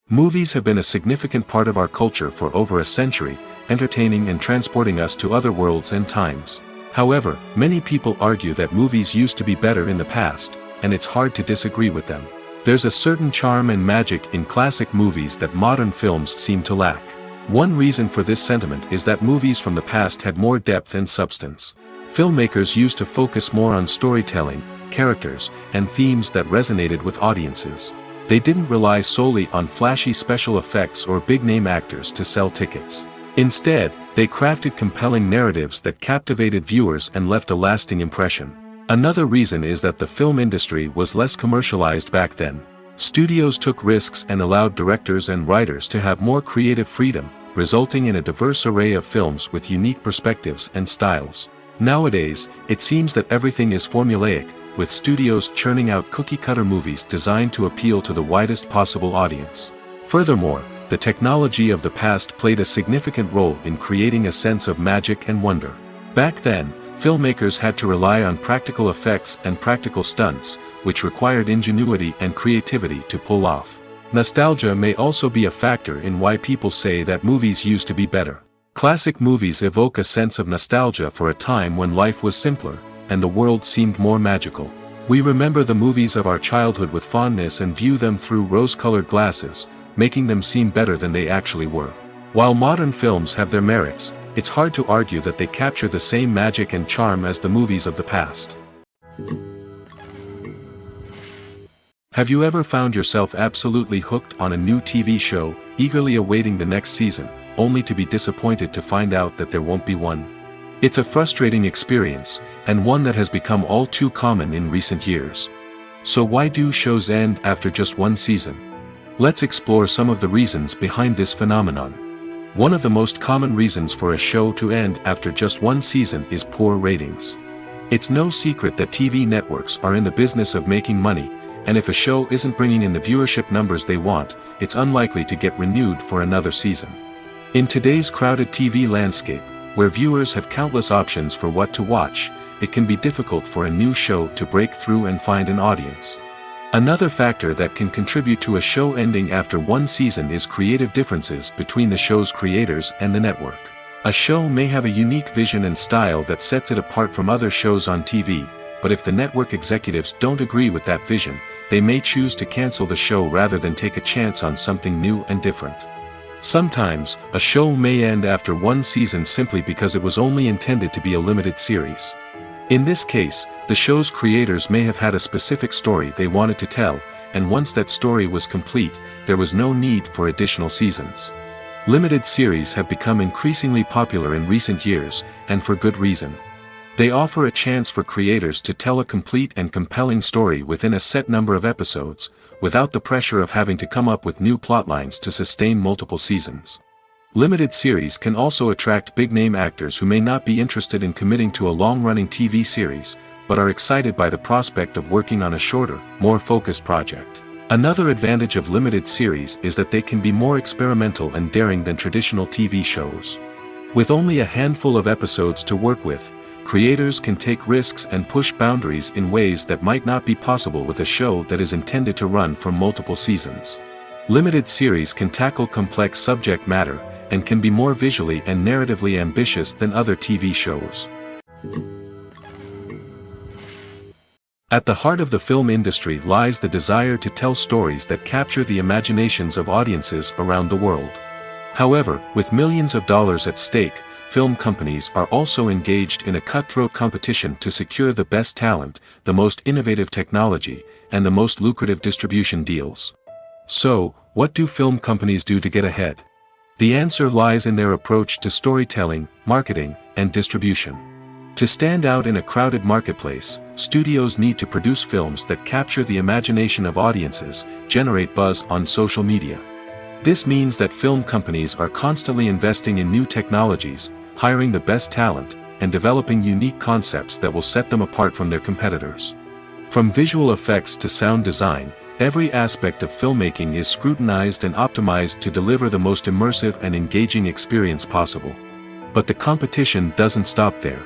Movies have been a significant part of our culture for over a century, entertaining and transporting us to other worlds and times. However, many people argue that movies used to be better in the past, and it's hard to disagree with them. There's a certain charm and magic in classic movies that modern films seem to lack. One reason for this sentiment is that movies from the past had more depth and substance. Filmmakers used to focus more on storytelling, characters, and themes that resonated with audiences. They didn't rely solely on flashy special effects or big-name actors to sell tickets. Instead, they crafted compelling narratives that captivated viewers and left a lasting impression. Another reason is that the film industry was less commercialized back then. Studios took risks and allowed directors and writers to have more creative freedom, resulting in a diverse array of films with unique perspectives and styles. Nowadays, it seems that everything is formulaic, with studios churning out cookie-cutter movies designed to appeal to the widest possible audience. Furthermore, the technology of the past played a significant role in creating a sense of magic and wonder. Back then, filmmakers had to rely on practical effects and practical stunts, which required ingenuity and creativity to pull off. Nostalgia may also be a factor in why people say that movies used to be better. Classic movies evoke a sense of nostalgia for a time when life was simpler, and the world seemed more magical. We remember the movies of our childhood with fondness and view them through rose-colored glasses, making them seem better than they actually were. While modern films have their merits, it's hard to argue that they capture the same magic and charm as the movies of the past. Have you ever found yourself absolutely hooked on a new TV show, eagerly awaiting the next season, only to be disappointed to find out that there won't be one? It's a frustrating experience, and one that has become all too common in recent years. So why do shows end after just one season? Let's explore some of the reasons behind this phenomenon. One of the most common reasons for a show to end after just one season is poor ratings. It's no secret that TV networks are in the business of making money, and if a show isn't bringing in the viewership numbers they want, it's unlikely to get renewed for another season. In today's crowded TV landscape, where viewers have countless options for what to watch, it can be difficult for a new show to break through and find an audience. Another factor that can contribute to a show ending after one season is creative differences between the show's creators and the network. A show may have a unique vision and style that sets it apart from other shows on TV, but if the network executives don't agree with that vision, they may choose to cancel the show rather than take a chance on something new and different. Sometimes, a show may end after one season simply because it was only intended to be a limited series. In this case, the show's creators may have had a specific story they wanted to tell, and once that story was complete, there was no need for additional seasons. Limited series have become increasingly popular in recent years, and for good reason. They offer a chance for creators to tell a complete and compelling story within a set number of episodes, without the pressure of having to come up with new plotlines to sustain multiple seasons. Limited series can also attract big-name actors who may not be interested in committing to a long-running TV series, but are excited by the prospect of working on a shorter, more focused project. Another advantage of limited series is that they can be more experimental and daring than traditional TV shows. With only a handful of episodes to work with, creators can take risks and push boundaries in ways that might not be possible with a show that is intended to run for multiple seasons. Limited series can tackle complex subject matter, and can be more visually and narratively ambitious than other TV shows. At the heart of the film industry lies the desire to tell stories that capture the imaginations of audiences around the world. However, with millions of dollars at stake, film companies are also engaged in a cutthroat competition to secure the best talent, the most innovative technology, and the most lucrative distribution deals. So, what do film companies do to get ahead? The answer lies in their approach to storytelling, marketing, and distribution. To stand out in a crowded marketplace, studios need to produce films that capture the imagination of audiences, generate buzz on social media. This means that film companies are constantly investing in new technologies, hiring the best talent, and developing unique concepts that will set them apart from their competitors. From visual effects to sound design, every aspect of filmmaking is scrutinized and optimized to deliver the most immersive and engaging experience possible. But the competition doesn't stop there.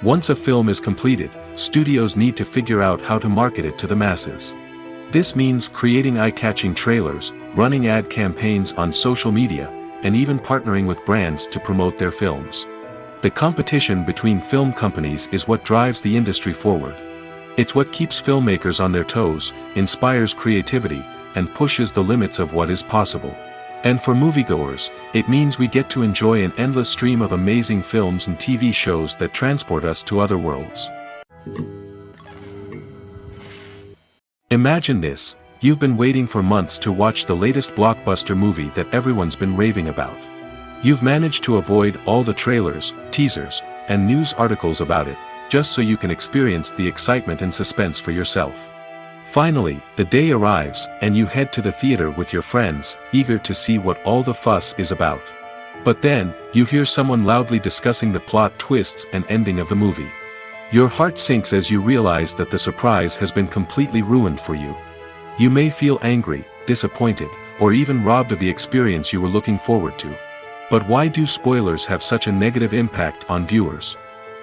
Once a film is completed, studios need to figure out how to market it to the masses. This means creating eye-catching trailers, running ad campaigns on social media, and even partnering with brands to promote their films. The competition between film companies is what drives the industry forward. It's what keeps filmmakers on their toes, inspires creativity, and pushes the limits of what is possible. And for moviegoers, it means we get to enjoy an endless stream of amazing films and TV shows that transport us to other worlds. Imagine this: you've been waiting for months to watch the latest blockbuster movie that everyone's been raving about. You've managed to avoid all the trailers, teasers, and news articles about it, just so you can experience the excitement and suspense for yourself. Finally, the day arrives, and you head to the theater with your friends, eager to see what all the fuss is about. But then, you hear someone loudly discussing the plot twists and ending of the movie. Your heart sinks as you realize that the surprise has been completely ruined for you. You may feel angry, disappointed, or even robbed of the experience you were looking forward to. But why do spoilers have such a negative impact on viewers?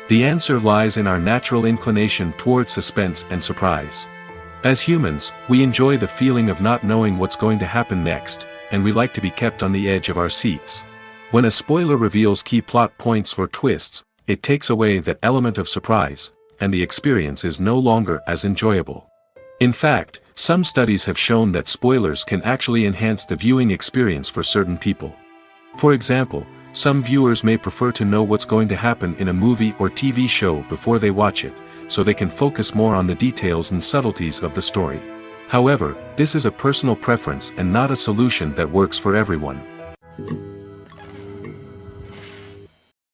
The answer lies in our natural inclination towards suspense and surprise. As humans, we enjoy the feeling of not knowing what's going to happen next, and we like to be kept on the edge of our seats. When a spoiler reveals key plot points or twists, it takes away that element of surprise, and the experience is no longer as enjoyable. In fact, some studies have shown that spoilers can actually enhance the viewing experience for certain people. For example, some viewers may prefer to know what's going to happen in a movie or TV show before they watch it, so they can focus more on the details and subtleties of the story. However, this is a personal preference and not a solution that works for everyone.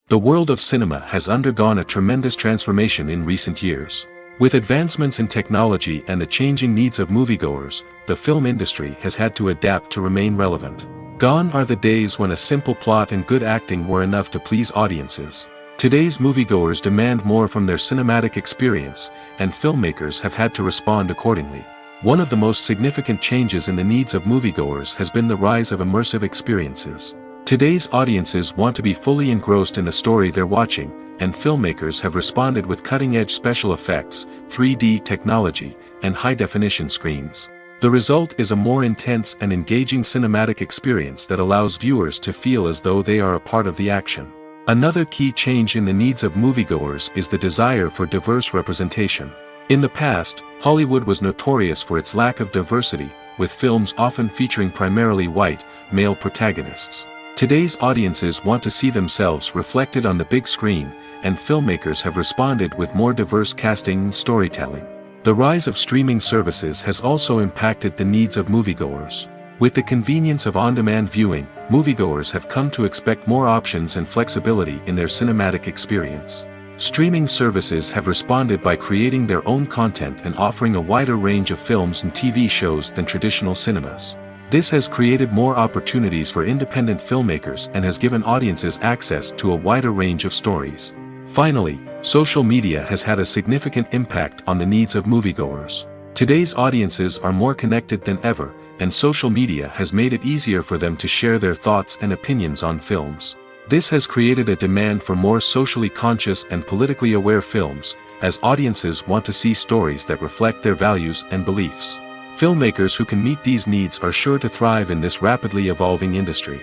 The world of cinema has undergone a tremendous transformation in recent years. With advancements in technology and the changing needs of moviegoers, the film industry has had to adapt to remain relevant. Gone are the days when a simple plot and good acting were enough to please audiences. Today's moviegoers demand more from their cinematic experience, and filmmakers have had to respond accordingly. One of the most significant changes in the needs of moviegoers has been the rise of immersive experiences. Today's audiences want to be fully engrossed in the story they're watching, and filmmakers have responded with cutting-edge special effects, 3D technology, and high-definition screens. The result is a more intense and engaging cinematic experience that allows viewers to feel as though they are a part of the action. Another key change in the needs of moviegoers is the desire for diverse representation. In the past, Hollywood was notorious for its lack of diversity, with films often featuring primarily white, male protagonists. Today's audiences want to see themselves reflected on the big screen, and filmmakers have responded with more diverse casting and storytelling. The rise of streaming services has also impacted the needs of moviegoers. With the convenience of on-demand viewing, moviegoers have come to expect more options and flexibility in their cinematic experience. Streaming services have responded by creating their own content and offering a wider range of films and TV shows than traditional cinemas. This has created more opportunities for independent filmmakers and has given audiences access to a wider range of stories. Finally, social media has had a significant impact on the needs of moviegoers. Today's audiences are more connected than ever, and social media has made it easier for them to share their thoughts and opinions on films. This has created a demand for more socially conscious and politically aware films, as audiences want to see stories that reflect their values and beliefs. Filmmakers who can meet these needs are sure to thrive in this rapidly evolving industry.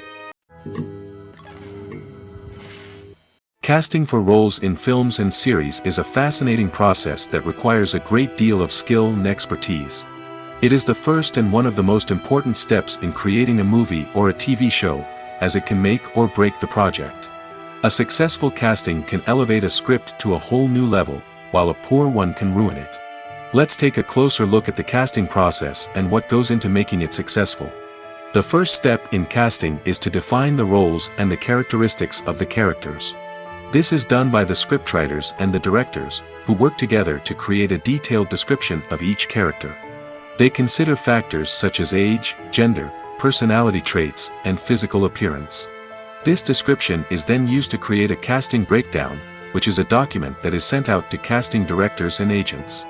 Casting for roles in films and series is a fascinating process that requires a great deal of skill and expertise. It is the first and one of the most important steps in creating a movie or a TV show, as it can make or break the project. A successful casting can elevate a script to a whole new level, while a poor one can ruin it. Let's take a closer look at the casting process and what goes into making it successful. The first step in casting is to define the roles and the characteristics of the characters. This is done by the scriptwriters and the directors, who work together to create a detailed description of each character. They consider factors such as age, gender, personality traits, and physical appearance. This description is then used to create a casting breakdown, which is a document that is sent out to casting directors and agents.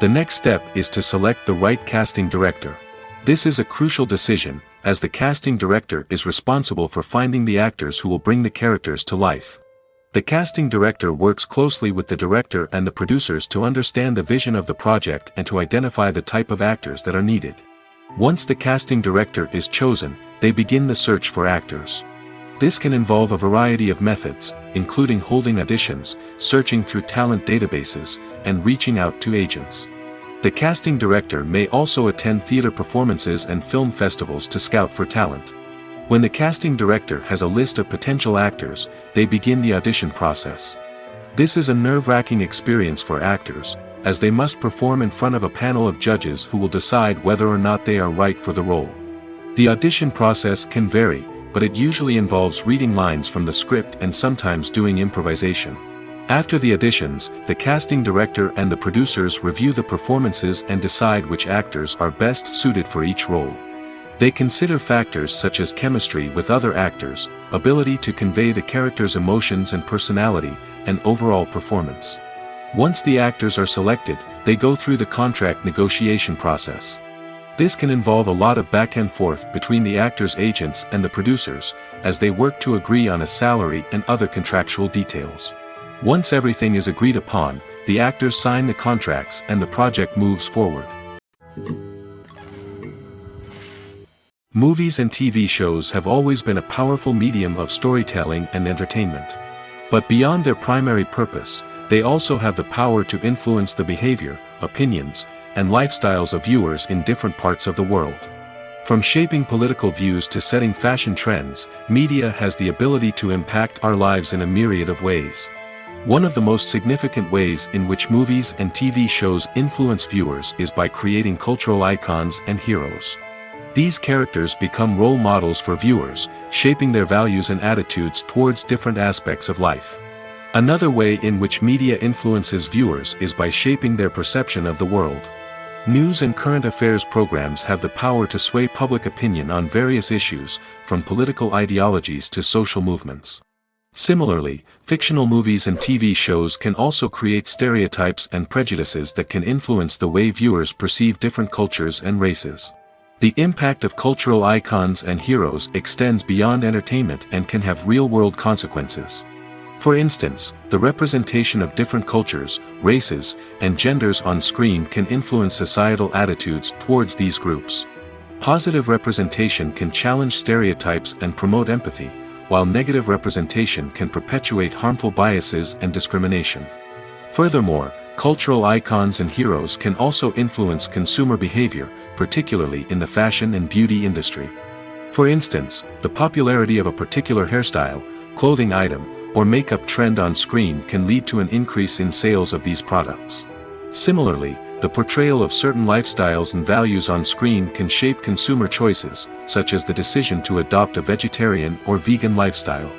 The next step is to select the right casting director. This is a crucial decision, as the casting director is responsible for finding the actors who will bring the characters to life. The casting director works closely with the director and the producers to understand the vision of the project and to identify the type of actors that are needed. Once the casting director is chosen, they begin the search for actors. This can involve a variety of methods, including holding auditions, searching through talent databases, and reaching out to agents. The casting director may also attend theater performances and film festivals to scout for talent. When the casting director has a list of potential actors, they begin the audition process. This is a nerve-wracking experience for actors, as they must perform in front of a panel of judges who will decide whether or not they are right for the role. The audition process can vary, but it usually involves reading lines from the script and sometimes doing improvisation. After the auditions, the casting director and the producers review the performances and decide which actors are best suited for each role. They consider factors such as chemistry with other actors, ability to convey the character's emotions and personality, and overall performance. Once the actors are selected, they go through the contract negotiation process. This can involve a lot of back and forth between the actors' agents and the producers, as they work to agree on a salary and other contractual details. Once everything is agreed upon, the actors sign the contracts and the project moves forward. Movies and TV shows have always been a powerful medium of storytelling and entertainment. But beyond their primary purpose, they also have the power to influence the behavior, opinions, and lifestyles of viewers in different parts of the world. From shaping political views to setting fashion trends, media has the ability to impact our lives in a myriad of ways. One of the most significant ways in which movies and TV shows influence viewers is by creating cultural icons and heroes. These characters become role models for viewers, shaping their values and attitudes towards different aspects of life. Another way in which media influences viewers is by shaping their perception of the world. News and current affairs programs have the power to sway public opinion on various issues, from political ideologies to social movements. Similarly, fictional movies and TV shows can also create stereotypes and prejudices that can influence the way viewers perceive different cultures and races. The impact of cultural icons and heroes extends beyond entertainment and can have real-world consequences. For instance, the representation of different cultures, races, and genders on screen can influence societal attitudes towards these groups. Positive representation can challenge stereotypes and promote empathy, while negative representation can perpetuate harmful biases and discrimination. Furthermore, cultural icons and heroes can also influence consumer behavior, particularly in the fashion and beauty industry. For instance, the popularity of a particular hairstyle, clothing item, or makeup trend on screen can lead to an increase in sales of these products. Similarly, the portrayal of certain lifestyles and values on screen can shape consumer choices, such as the decision to adopt a vegetarian or vegan lifestyle.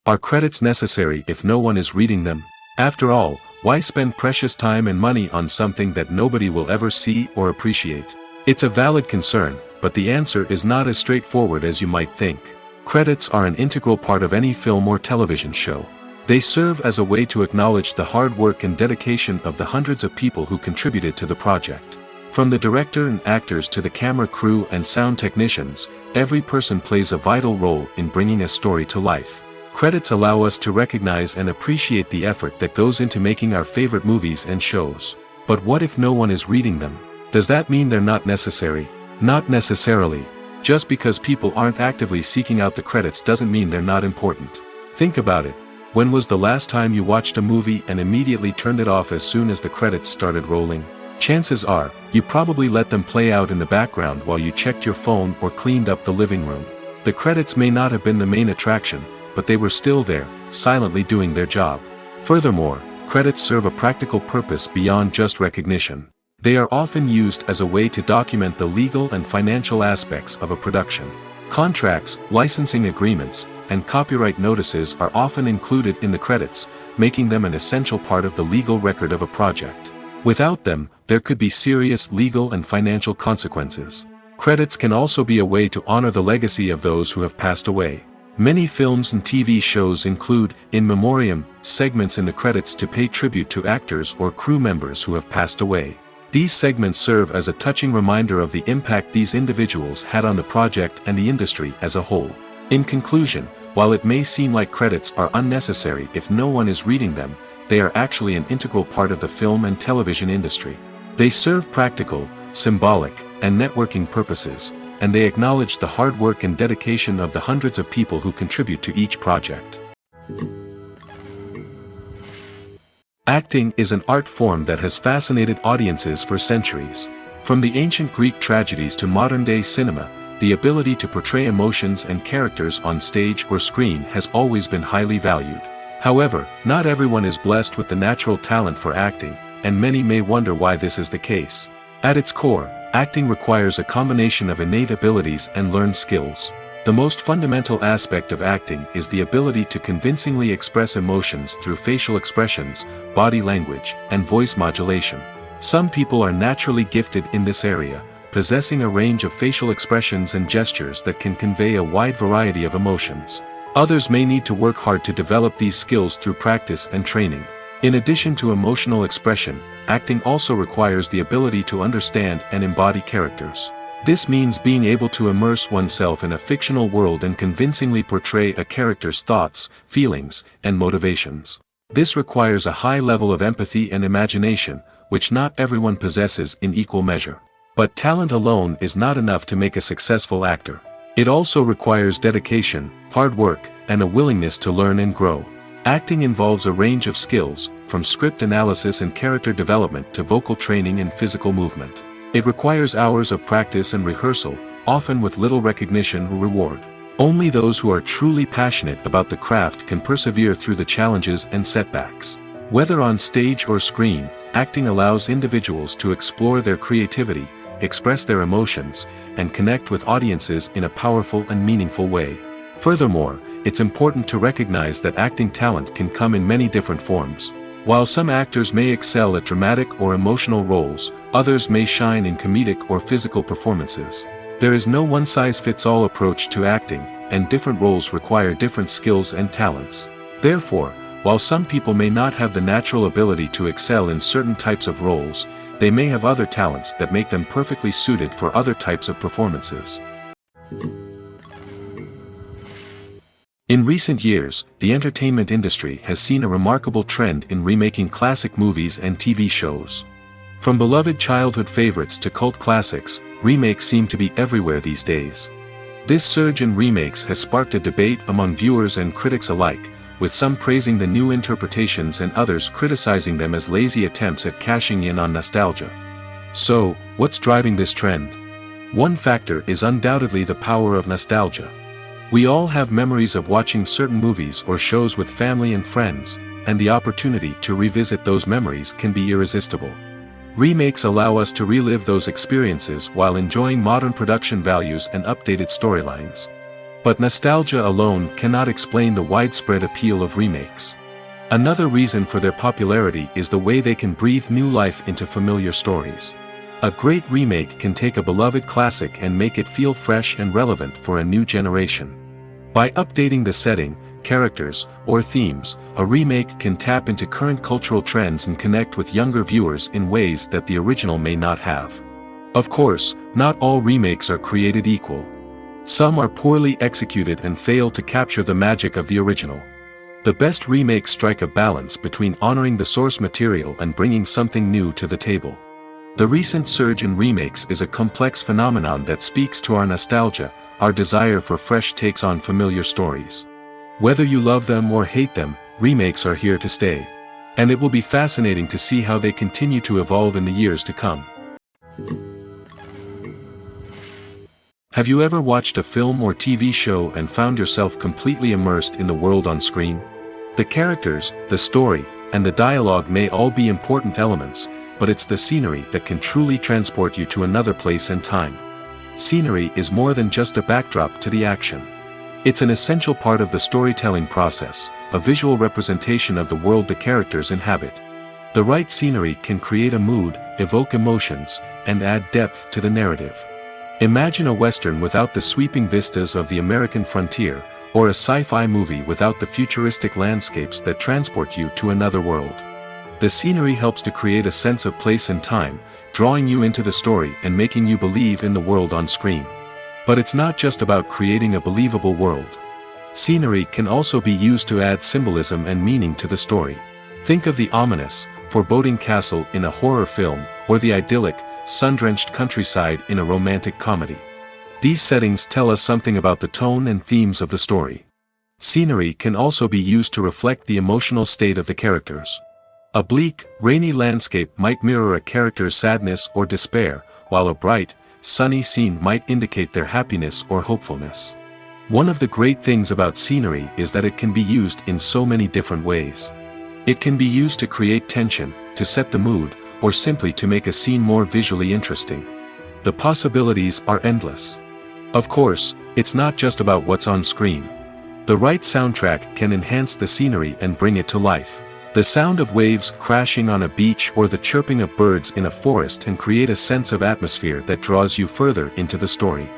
Are credits necessary if no one is reading them? After all, why spend precious time and money on something that nobody will ever see or appreciate? It's a valid concern, but the answer is not as straightforward as you might think. Credits are an integral part of any film or television show. They serve as a way to acknowledge the hard work and dedication of the hundreds of people who contributed to the project. From the director and actors to the camera crew and sound technicians, every person plays a vital role in bringing a story to life. Credits allow us to recognize and appreciate the effort that goes into making our favorite movies and shows. But what if no one is reading them? Does that mean they're not necessary? Not necessarily. Just because people aren't actively seeking out the credits doesn't mean they're not important. Think about it. When was the last time you watched a movie and immediately turned it off as soon as the credits started rolling? Chances are, you probably let them play out in the background while you checked your phone or cleaned up the living room. The credits may not have been the main attraction, but they were still there, silently doing their job. Furthermore, credits serve a practical purpose beyond just recognition. They are often used as a way to document the legal and financial aspects of a production. Contracts, licensing agreements, and copyright notices are often included in the credits, making them an essential part of the legal record of a project. Without them, there could be serious legal and financial consequences. Credits can also be a way to honor the legacy of those who have passed away. Many films and TV shows include, in memoriam, segments in the credits to pay tribute to actors or crew members who have passed away. These segments serve as a touching reminder of the impact these individuals had on the project and the industry as a whole. In conclusion, while it may seem like credits are unnecessary if no one is reading them, they are actually an integral part of the film and television industry. They serve practical, symbolic, and networking purposes, and they acknowledge the hard work and dedication of the hundreds of people who contribute to each project. Acting is an art form that has fascinated audiences for centuries. From the ancient Greek tragedies to modern-day cinema, the ability to portray emotions and characters on stage or screen has always been highly valued. However, not everyone is blessed with the natural talent for acting, and many may wonder why this is the case. At its core, acting requires a combination of innate abilities and learned skills. The most fundamental aspect of acting is the ability to convincingly express emotions through facial expressions, body language, and voice modulation. Some people are naturally gifted in this area, possessing a range of facial expressions and gestures that can convey a wide variety of emotions. Others may need to work hard to develop these skills through practice and training. In addition to emotional expression, acting also requires the ability to understand and embody characters. This means being able to immerse oneself in a fictional world and convincingly portray a character's thoughts, feelings, and motivations. This requires a high level of empathy and imagination, which not everyone possesses in equal measure. But talent alone is not enough to make a successful actor. It also requires dedication, hard work, and a willingness to learn and grow. Acting involves a range of skills, from script analysis and character development to vocal training and physical movement. It requires hours of practice and rehearsal, often with little recognition or reward. Only those who are truly passionate about the craft can persevere through the challenges and setbacks. Whether on stage or screen, acting allows individuals to explore their creativity, express their emotions, and connect with audiences in a powerful and meaningful way. Furthermore, it's important to recognize that acting talent can come in many different forms. While some actors may excel at dramatic or emotional roles, others may shine in comedic or physical performances. There is no one-size-fits-all approach to acting, and different roles require different skills and talents. Therefore, while some people may not have the natural ability to excel in certain types of roles, they may have other talents that make them perfectly suited for other types of performances. In recent years, the entertainment industry has seen a remarkable trend in remaking classic movies and TV shows. From beloved childhood favorites to cult classics, remakes seem to be everywhere these days. This surge in remakes has sparked a debate among viewers and critics alike, with some praising the new interpretations and others criticizing them as lazy attempts at cashing in on nostalgia. So, what's driving this trend? One factor is undoubtedly the power of nostalgia. We all have memories of watching certain movies or shows with family and friends, and the opportunity to revisit those memories can be irresistible. Remakes allow us to relive those experiences while enjoying modern production values and updated storylines. But nostalgia alone cannot explain the widespread appeal of remakes. Another reason for their popularity is the way they can breathe new life into familiar stories. A great remake can take a beloved classic and make it feel fresh and relevant for a new generation. By updating the setting, characters, or themes, a remake can tap into current cultural trends and connect with younger viewers in ways that the original may not have. Of course, not all remakes are created equal. Some are poorly executed and fail to capture the magic of the original. The best remakes strike a balance between honoring the source material and bringing something new to the table. The recent surge in remakes is a complex phenomenon that speaks to our nostalgia, our desire for fresh takes on familiar stories. Whether you love them or hate them, remakes are here to stay. And it will be fascinating to see how they continue to evolve in the years to come. Have you ever watched a film or TV show and found yourself completely immersed in the world on screen? The characters, the story, and the dialogue may all be important elements, but it's the scenery that can truly transport you to another place and time. Scenery is more than just a backdrop to the action. It's an essential part of the storytelling process, a visual representation of the world the characters inhabit. The right scenery can create a mood, evoke emotions, and add depth to the narrative. Imagine a Western without the sweeping vistas of the American frontier, or a sci-fi movie without the futuristic landscapes that transport you to another world. The scenery helps to create a sense of place and time, drawing you into the story and making you believe in the world on screen. But it's not just about creating a believable world. Scenery can also be used to add symbolism and meaning to the story. Think of the ominous, foreboding castle in a horror film, or the idyllic, sun-drenched countryside in a romantic comedy. These settings tell us something about the tone and themes of the story. Scenery can also be used to reflect the emotional state of the characters. A bleak, rainy landscape might mirror a character's sadness or despair, while a bright, sunny scene might indicate their happiness or hopefulness. One of the great things about scenery is that it can be used in so many different ways. It can be used to create tension, to set the mood, or simply to make a scene more visually interesting. The possibilities are endless. Of course, it's not just about what's on screen. The right soundtrack can enhance the scenery and bring it to life. The sound of waves crashing on a beach or the chirping of birds in a forest can create a sense of atmosphere that draws you further into the story.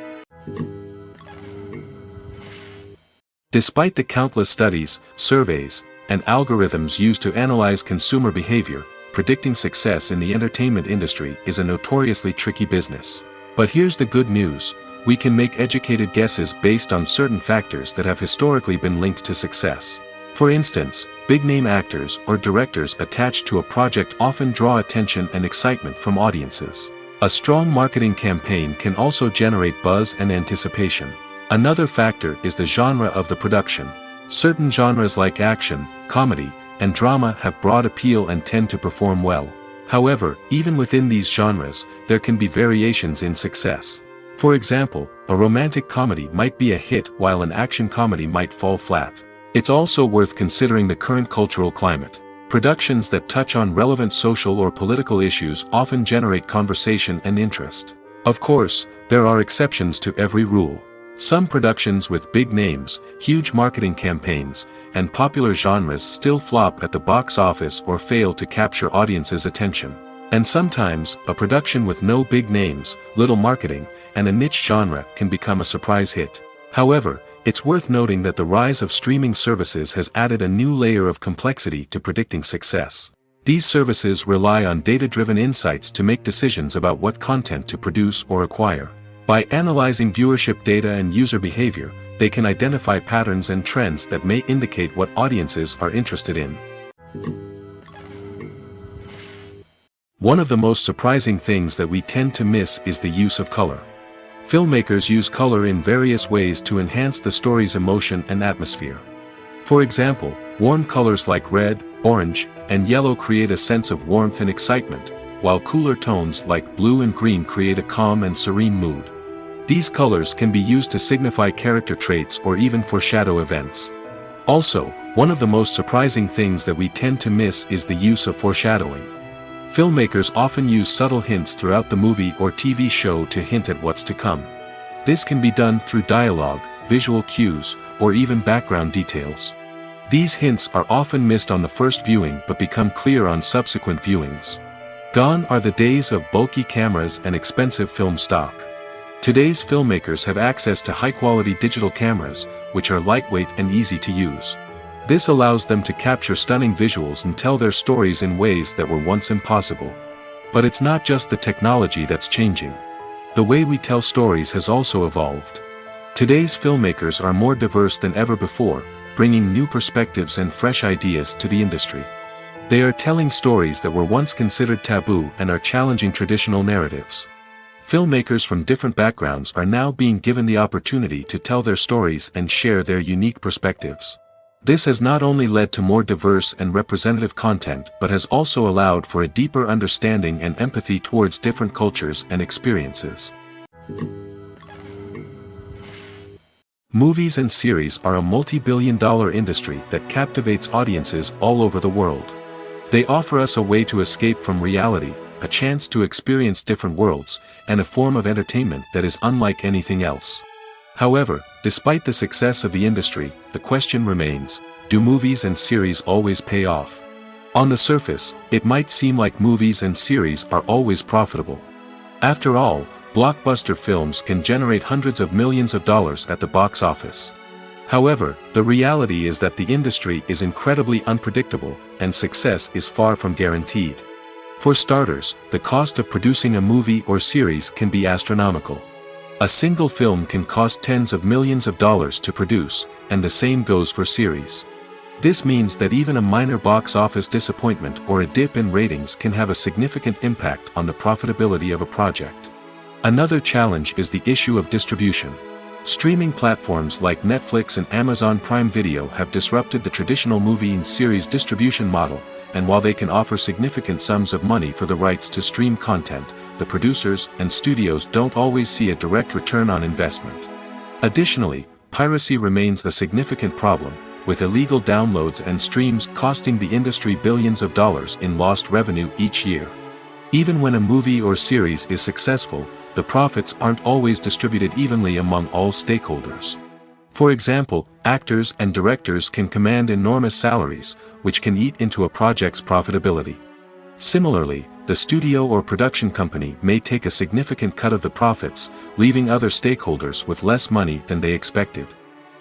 Despite the countless studies, surveys, and algorithms used to analyze consumer behavior, predicting success in the entertainment industry is a notoriously tricky business. But here's the good news: we can make educated guesses based on certain factors that have historically been linked to success. For instance, big-name actors or directors attached to a project often draw attention and excitement from audiences. A strong marketing campaign can also generate buzz and anticipation. Another factor is the genre of the production. Certain genres like action, comedy, and drama have broad appeal and tend to perform well. However, even within these genres, there can be variations in success. For example, a romantic comedy might be a hit while an action comedy might fall flat. It's also worth considering the current cultural climate. Productions that touch on relevant social or political issues often generate conversation and interest. Of course, there are exceptions to every rule. Some productions with big names, huge marketing campaigns, and popular genres still flop at the box office or fail to capture audiences' attention. And sometimes, a production with no big names, little marketing, and a niche genre can become a surprise hit. However, it's worth noting that the rise of streaming services has added a new layer of complexity to predicting success. These services rely on data-driven insights to make decisions about what content to produce or acquire. By analyzing viewership data and user behavior, they can identify patterns and trends that may indicate what audiences are interested in. One of the most surprising things that we tend to miss is the use of color. Filmmakers use color in various ways to enhance the story's emotion and atmosphere. For example, warm colors like red, orange, and yellow create a sense of warmth and excitement, while cooler tones like blue and green create a calm and serene mood. These colors can be used to signify character traits or even foreshadow events. Also, one of the most surprising things that we tend to miss is the use of foreshadowing. Filmmakers often use subtle hints throughout the movie or TV show to hint at what's to come. This can be done through dialogue, visual cues, or even background details. These hints are often missed on the first viewing but become clear on subsequent viewings. Gone are the days of bulky cameras and expensive film stock. Today's filmmakers have access to high-quality digital cameras, which are lightweight and easy to use. This allows them to capture stunning visuals and tell their stories in ways that were once impossible. But it's not just the technology that's changing. The way we tell stories has also evolved. Today's filmmakers are more diverse than ever before, bringing new perspectives and fresh ideas to the industry. They are telling stories that were once considered taboo and are challenging traditional narratives. Filmmakers from different backgrounds are now being given the opportunity to tell their stories and share their unique perspectives. This has not only led to more diverse and representative content but has also allowed for a deeper understanding and empathy towards different cultures and experiences. Movies and series are a multi-billion-dollar industry that captivates audiences all over the world. They offer us a way to escape from reality, a chance to experience different worlds, and a form of entertainment that is unlike anything else. However, despite the success of the industry, the question remains, do movies and series always pay off? On the surface, it might seem like movies and series are always profitable. After all, blockbuster films can generate hundreds of millions of dollars at the box office. However, the reality is that the industry is incredibly unpredictable, and success is far from guaranteed. For starters, the cost of producing a movie or series can be astronomical. A single film can cost tens of millions of dollars to produce, and the same goes for series. This means that even a minor box office disappointment or a dip in ratings can have a significant impact on the profitability of a project. Another challenge is the issue of distribution. Streaming platforms like Netflix and Amazon Prime Video have disrupted the traditional movie and series distribution model, and while they can offer significant sums of money for the rights to stream content, the producers and studios don't always see a direct return on investment. Additionally, piracy remains a significant problem, with illegal downloads and streams costing the industry billions of dollars in lost revenue each year. Even when a movie or series is successful, the profits aren't always distributed evenly among all stakeholders. For example, actors and directors can command enormous salaries, which can eat into a project's profitability. Similarly, the studio or production company may take a significant cut of the profits, leaving other stakeholders with less money than they expected.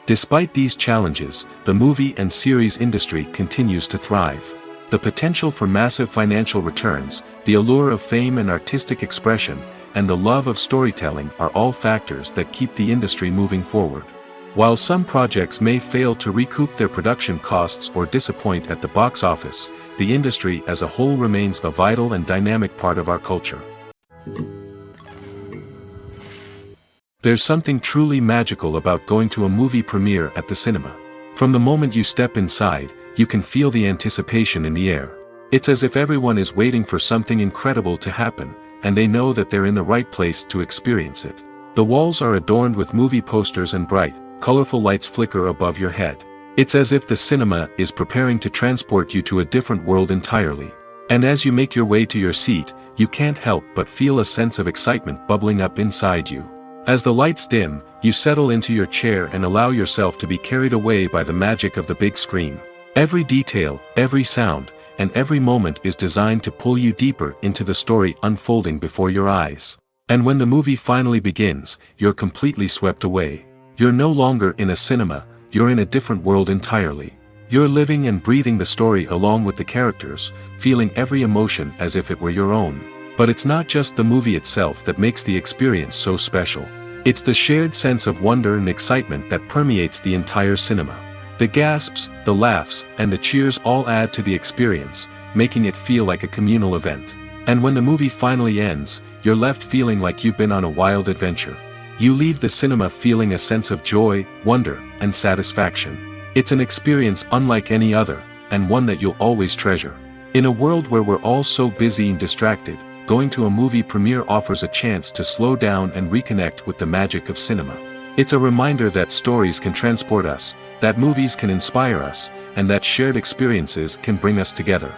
Despite these challenges, the movie and series industry continues to thrive. The potential for massive financial returns, the allure of fame and artistic expression, and the love of storytelling are all factors that keep the industry moving forward. While some projects may fail to recoup their production costs or disappoint at the box office, the industry as a whole remains a vital and dynamic part of our culture. There's something truly magical about going to a movie premiere at the cinema. From the moment you step inside, you can feel the anticipation in the air. It's as if everyone is waiting for something incredible to happen, and they know that they're in the right place to experience it. The walls are adorned with movie posters and bright, colorful lights flicker above your head. It's as if the cinema is preparing to transport you to a different world entirely. And as you make your way to your seat, you can't help but feel a sense of excitement bubbling up inside you. As the lights dim, you settle into your chair and allow yourself to be carried away by the magic of the big screen. Every detail, every sound, and every moment is designed to pull you deeper into the story unfolding before your eyes. And when the movie finally begins, you're completely swept away. You're no longer in a cinema, you're in a different world entirely. You're living and breathing the story along with the characters, feeling every emotion as if it were your own. But it's not just the movie itself that makes the experience so special. It's the shared sense of wonder and excitement that permeates the entire cinema. The gasps, the laughs, and the cheers all add to the experience, making it feel like a communal event. And when the movie finally ends, you're left feeling like you've been on a wild adventure. You leave the cinema feeling a sense of joy, wonder, and satisfaction. It's an experience unlike any other, and one that you'll always treasure. In a world where we're all so busy and distracted, going to a movie premiere offers a chance to slow down and reconnect with the magic of cinema. It's a reminder that stories can transport us, that movies can inspire us, and that shared experiences can bring us together.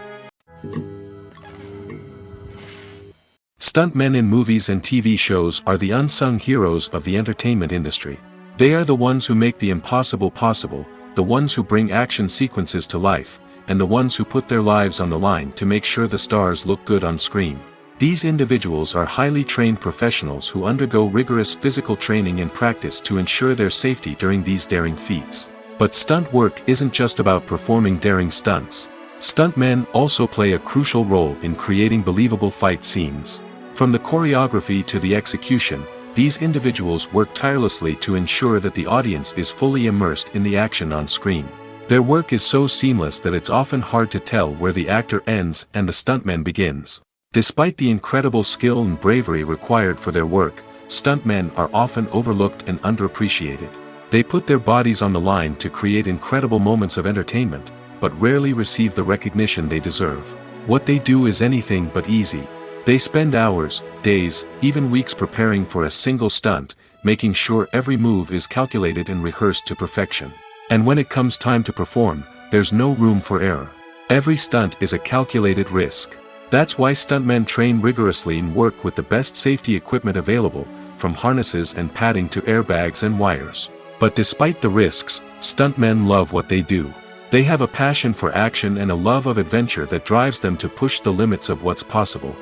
Stuntmen in movies and TV shows are the unsung heroes of the entertainment industry. They are the ones who make the impossible possible, the ones who bring action sequences to life, and the ones who put their lives on the line to make sure the stars look good on screen. These individuals are highly trained professionals who undergo rigorous physical training and practice to ensure their safety during these daring feats. But stunt work isn't just about performing daring stunts. Stuntmen also play a crucial role in creating believable fight scenes. From the choreography to the execution, these individuals work tirelessly to ensure that the audience is fully immersed in the action on screen. Their work is so seamless that it's often hard to tell where the actor ends and the stuntman begins. Despite the incredible skill and bravery required for their work, stuntmen are often overlooked and underappreciated. They put their bodies on the line to create incredible moments of entertainment, but rarely receive the recognition they deserve. What they do is anything but easy. They spend hours, days, even weeks preparing for a single stunt, making sure every move is calculated and rehearsed to perfection. And when it comes time to perform, there's no room for error. Every stunt is a calculated risk. That's why stuntmen train rigorously and work with the best safety equipment available, from harnesses and padding to airbags and wires. But despite the risks, stuntmen love what they do. They have a passion for action and a love of adventure that drives them to push the limits of what's possible.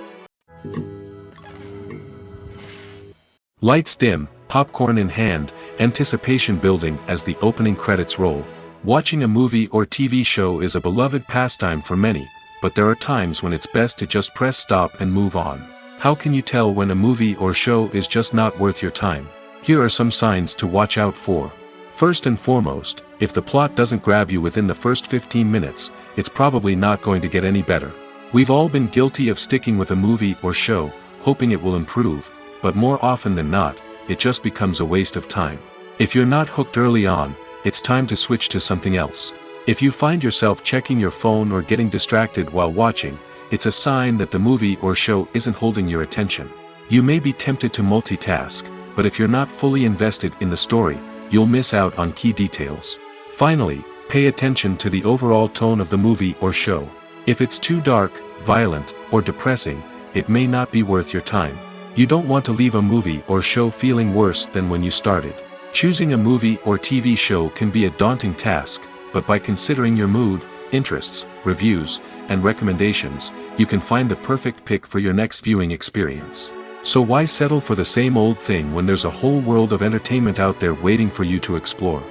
Lights dim, popcorn in hand, anticipation building as the opening credits roll. Watching a movie or TV show is a beloved pastime for many, but there are times when it's best to just press stop and move on. How can you tell when a movie or show is just not worth your time? Here are some signs to watch out for. First and foremost, if the plot doesn't grab you within the first 15 minutes, it's probably not going to get any better. We've all been guilty of sticking with a movie or show, hoping it will improve, but more often than not, it just becomes a waste of time. If you're not hooked early on, it's time to switch to something else. If you find yourself checking your phone or getting distracted while watching, it's a sign that the movie or show isn't holding your attention. You may be tempted to multitask, but if you're not fully invested in the story, you'll miss out on key details. Finally, pay attention to the overall tone of the movie or show. If it's too dark, violent, or depressing, it may not be worth your time. You don't want to leave a movie or show feeling worse than when you started. Choosing a movie or TV show can be a daunting task, but by considering your mood, interests, reviews, and recommendations, you can find the perfect pick for your next viewing experience. So why settle for the same old thing when there's a whole world of entertainment out there waiting for you to explore?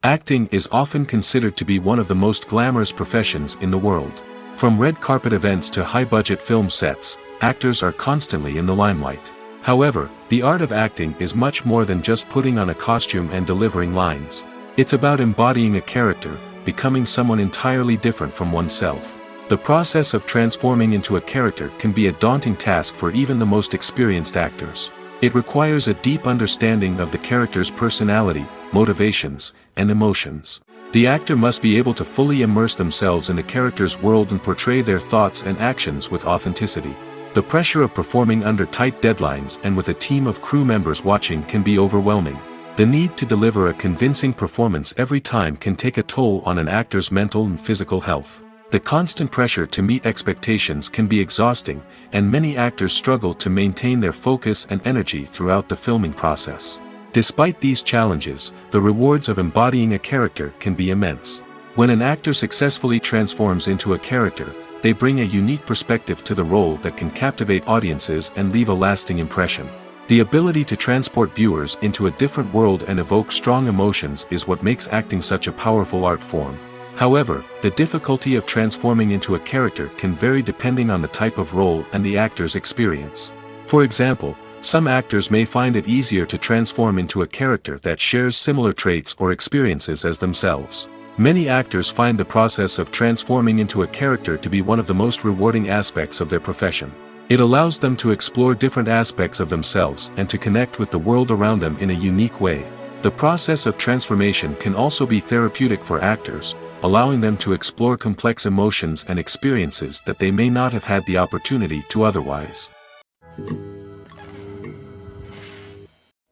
Acting is often considered to be one of the most glamorous professions in the world. From red carpet events to high-budget film sets, actors are constantly in the limelight. However, the art of acting is much more than just putting on a costume and delivering lines. It's about embodying a character, becoming someone entirely different from oneself. The process of transforming into a character can be a daunting task for even the most experienced actors. It requires a deep understanding of the character's personality, motivations, and emotions. The actor must be able to fully immerse themselves in the character's world and portray their thoughts and actions with authenticity. The pressure of performing under tight deadlines and with a team of crew members watching can be overwhelming. The need to deliver a convincing performance every time can take a toll on an actor's mental and physical health. The constant pressure to meet expectations can be exhausting, and many actors struggle to maintain their focus and energy throughout the filming process. Despite these challenges, the rewards of embodying a character can be immense. When an actor successfully transforms into a character, they bring a unique perspective to the role that can captivate audiences and leave a lasting impression. The ability to transport viewers into a different world and evoke strong emotions is what makes acting such a powerful art form. However, the difficulty of transforming into a character can vary depending on the type of role and the actor's experience. For example, some actors may find it easier to transform into a character that shares similar traits or experiences as themselves. Many actors find the process of transforming into a character to be one of the most rewarding aspects of their profession. It allows them to explore different aspects of themselves and to connect with the world around them in a unique way. The process of transformation can also be therapeutic for actors, allowing them to explore complex emotions and experiences that they may not have had the opportunity to otherwise.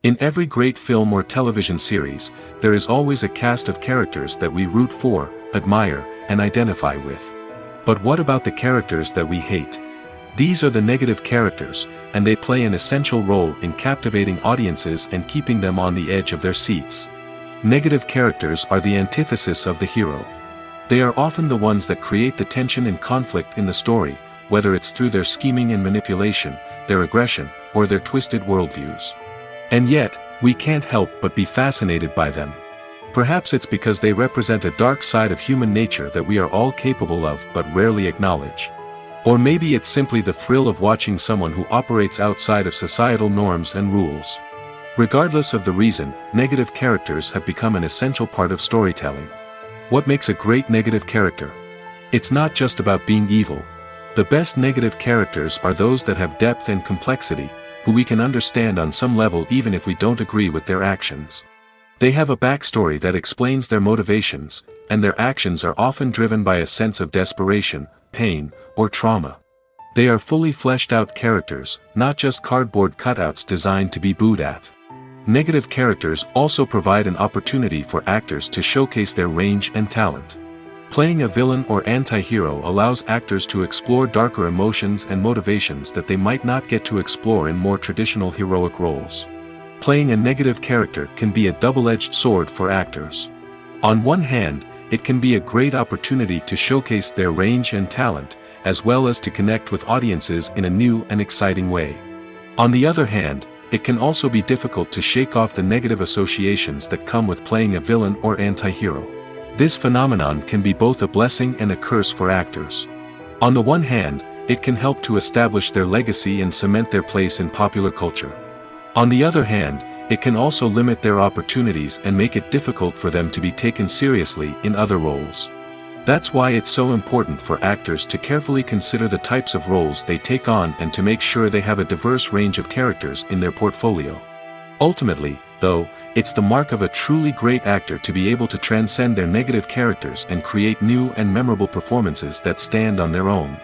In every great film or television series, there is always a cast of characters that we root for, admire, and identify with. But what about the characters that we hate? These are the negative characters, and they play an essential role in captivating audiences and keeping them on the edge of their seats. Negative characters are the antithesis of the hero. They are often the ones that create the tension and conflict in the story, whether it's through their scheming and manipulation, their aggression, or their twisted worldviews. And yet, we can't help but be fascinated by them. Perhaps it's because they represent a dark side of human nature that we are all capable of but rarely acknowledge. Or maybe it's simply the thrill of watching someone who operates outside of societal norms and rules. Regardless of the reason, negative characters have become an essential part of storytelling. What makes a great negative character? It's not just about being evil. The best negative characters are those that have depth and complexity, who we can understand on some level even if we don't agree with their actions. They have a backstory that explains their motivations, and their actions are often driven by a sense of desperation, pain, or trauma. They are fully fleshed out characters, not just cardboard cutouts designed to be booed at. Negative characters also provide an opportunity for actors to showcase their range and talent. Playing a villain or anti-hero allows actors to explore darker emotions and motivations that they might not get to explore in more traditional heroic roles. Playing a negative character can be a double-edged sword for actors. On one hand, it can be a great opportunity to showcase their range and talent, as well as to connect with audiences in a new and exciting way. On the other hand, it can also be difficult to shake off the negative associations that come with playing a villain or anti-hero. This phenomenon can be both a blessing and a curse for actors. On the one hand, it can help to establish their legacy and cement their place in popular culture. On the other hand, it can also limit their opportunities and make it difficult for them to be taken seriously in other roles. That's why it's so important for actors to carefully consider the types of roles they take on and to make sure they have a diverse range of characters in their portfolio. Ultimately, though, it's the mark of a truly great actor to be able to transcend their negative characters and create new and memorable performances that stand on their own.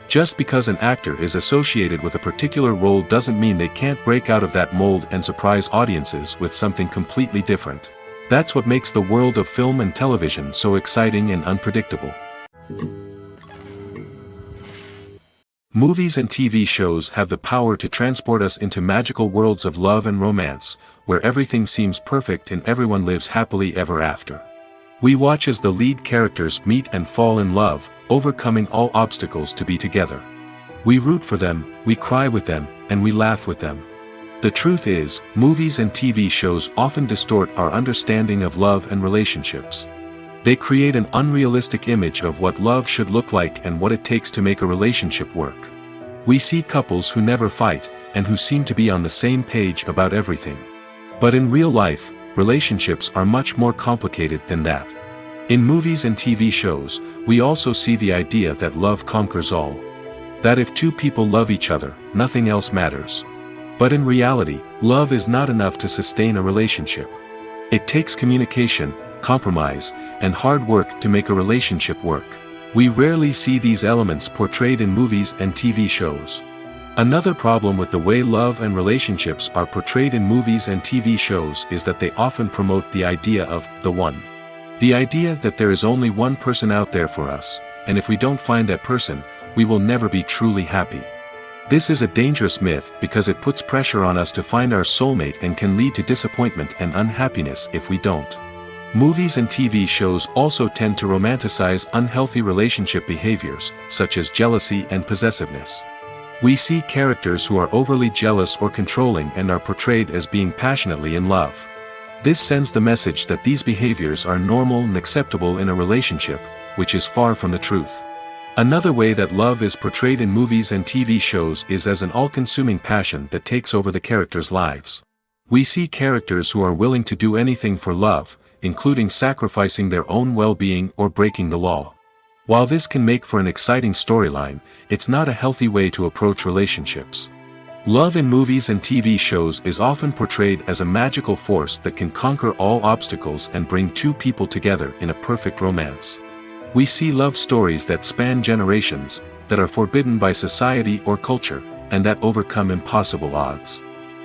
Just because an actor is associated with a particular role doesn't mean they can't break out of that mold and surprise audiences with something completely different. That's what makes the world of film and television so exciting and unpredictable. Movies and TV shows have the power to transport us into magical worlds of love and romance, where everything seems perfect and everyone lives happily ever after. We watch as the lead characters meet and fall in love, overcoming all obstacles to be together. We root for them, we cry with them, and we laugh with them. The truth is, movies and TV shows often distort our understanding of love and relationships. They create an unrealistic image of what love should look like and what it takes to make a relationship work. We see couples who never fight, and who seem to be on the same page about everything. But in real life, relationships are much more complicated than that. In movies and TV shows, we also see the idea that love conquers all. That if two people love each other, nothing else matters. But in reality, love is not enough to sustain a relationship. It takes communication, compromise, and hard work to make a relationship work. We rarely see these elements portrayed in movies and TV shows. Another problem with the way love and relationships are portrayed in movies and TV shows is that they often promote the idea of the one. The idea that there is only one person out there for us, and if we don't find that person, we will never be truly happy. This is a dangerous myth because it puts pressure on us to find our soulmate and can lead to disappointment and unhappiness if we don't. Movies and TV shows also tend to romanticize unhealthy relationship behaviors, such as jealousy and possessiveness. We see characters who are overly jealous or controlling and are portrayed as being passionately in love. This sends the message that these behaviors are normal and acceptable in a relationship, which is far from the truth. Another way that love is portrayed in movies and TV shows is as an all-consuming passion that takes over the characters' lives. We see characters who are willing to do anything for love, including sacrificing their own well-being or breaking the law. While this can make for an exciting storyline, it's not a healthy way to approach relationships. Love in movies and TV shows is often portrayed as a magical force that can conquer all obstacles and bring two people together in a perfect romance. We see love stories that span generations, that are forbidden by society or culture, and that overcome impossible odds.